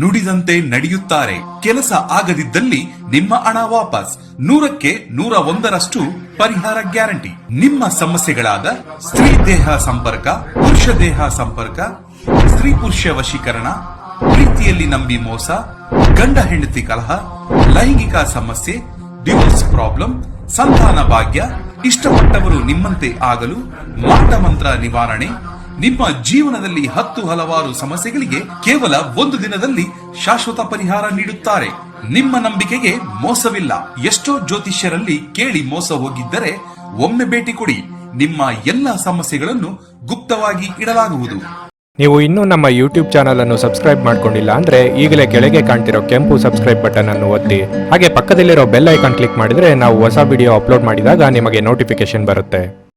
ನುಡಿದಂತೆ ನಡೆಯುತ್ತಾರೆ. ಕೆಲಸ ಆಗದಿದ್ದಲ್ಲಿ ನಿಮ್ಮ ಹಣ ವಾಪಸ್. 100ಕ್ಕೆ 101ರಷ್ಟು ಪರಿಹಾರ ಗ್ಯಾರಂಟಿ. ನಿಮ್ಮ ಸಮಸ್ಯೆಗಳಾದ ಸ್ತ್ರೀ ದೇಹ ಸಂಪರ್ಕ, ಪುರುಷ ದೇಹ ಸಂಪರ್ಕ, ಸ್ತ್ರೀ ಪುರುಷ ವಶೀಕರಣ, ಪ್ರೀತಿಯಲ್ಲಿ ನಂಬಿ ಮೋಸ, ಗಂಡ ಹೆಂಡತಿ ಕಲಹ, ಲೈಂಗಿಕ ಸಮಸ್ಯೆ, ಡಿವೋರ್ಸ್ ಪ್ರಾಬ್ಲಮ್, ಸಂತಾನ ಭಾಗ್ಯ, ಇಷ್ಟಪಟ್ಟವರು ನಿಮ್ಮಂತೆ ಆಗಲು, ಮಾಟ ಮಂತ್ರ ನಿವಾರಣೆ, ನಿಮ್ಮ ಜೀವನದಲ್ಲಿ 10 ಹಲವಾರು ಸಮಸ್ಯೆಗಳಿಗೆ ಕೇವಲ 1 ದಿನದಲ್ಲಿ ಶಾಶ್ವತ ಪರಿಹಾರ ನೀಡುತ್ತಾರೆ. ನಿಮ್ಮ ನಂಬಿಕೆಗೆ ಮೋಸವಿಲ್ಲ. ಎಷ್ಟೋ ಜ್ಯೋತಿಷ್ಯರಲ್ಲಿ ಕೇಳಿ ಮೋಸ ಹೋಗಿದ್ದರೆ ಒಮ್ಮೆ ಭೇಟಿ ಕೊಡಿ. ನಿಮ್ಮ ಎಲ್ಲ ಸಮಸ್ಯೆಗಳನ್ನು ಗುಪ್ತವಾಗಿ ಇಡಲಾಗುವುದು. ನೀವು ಇನ್ನೂ ನಮ್ಮ ಯೂಟ್ಯೂಬ್ ಚಾನಲ್ ಅನ್ನು ಸಬ್ಸ್ಕ್ರೈಬ್ ಮಾಡ್ಕೊಂಡಿಲ್ಲ ಅಂದ್ರೆ ಈಗಲೇ ಕೆಳಗೆ ಕಾಣ್ತಿರೋ ಕೆಂಪು ಸಬ್ಸ್ಕ್ರೈಬ್ ಬಟನ್ ಅನ್ನು ಒತ್ತಿ. ಹಾಗೆ ಪಕ್ಕದಲ್ಲಿರೋ ಬೆಲ್ ಐಕಾನ್ ಕ್ಲಿಕ್ ಮಾಡಿದ್ರೆ ನಾವು ಹೊಸ ವಿಡಿಯೋ ಅಪ್ಲೋಡ್ ಮಾಡಿದಾಗ ನಿಮಗೆ ನೋಟಿಫಿಕೇಶನ್ ಬರುತ್ತೆ.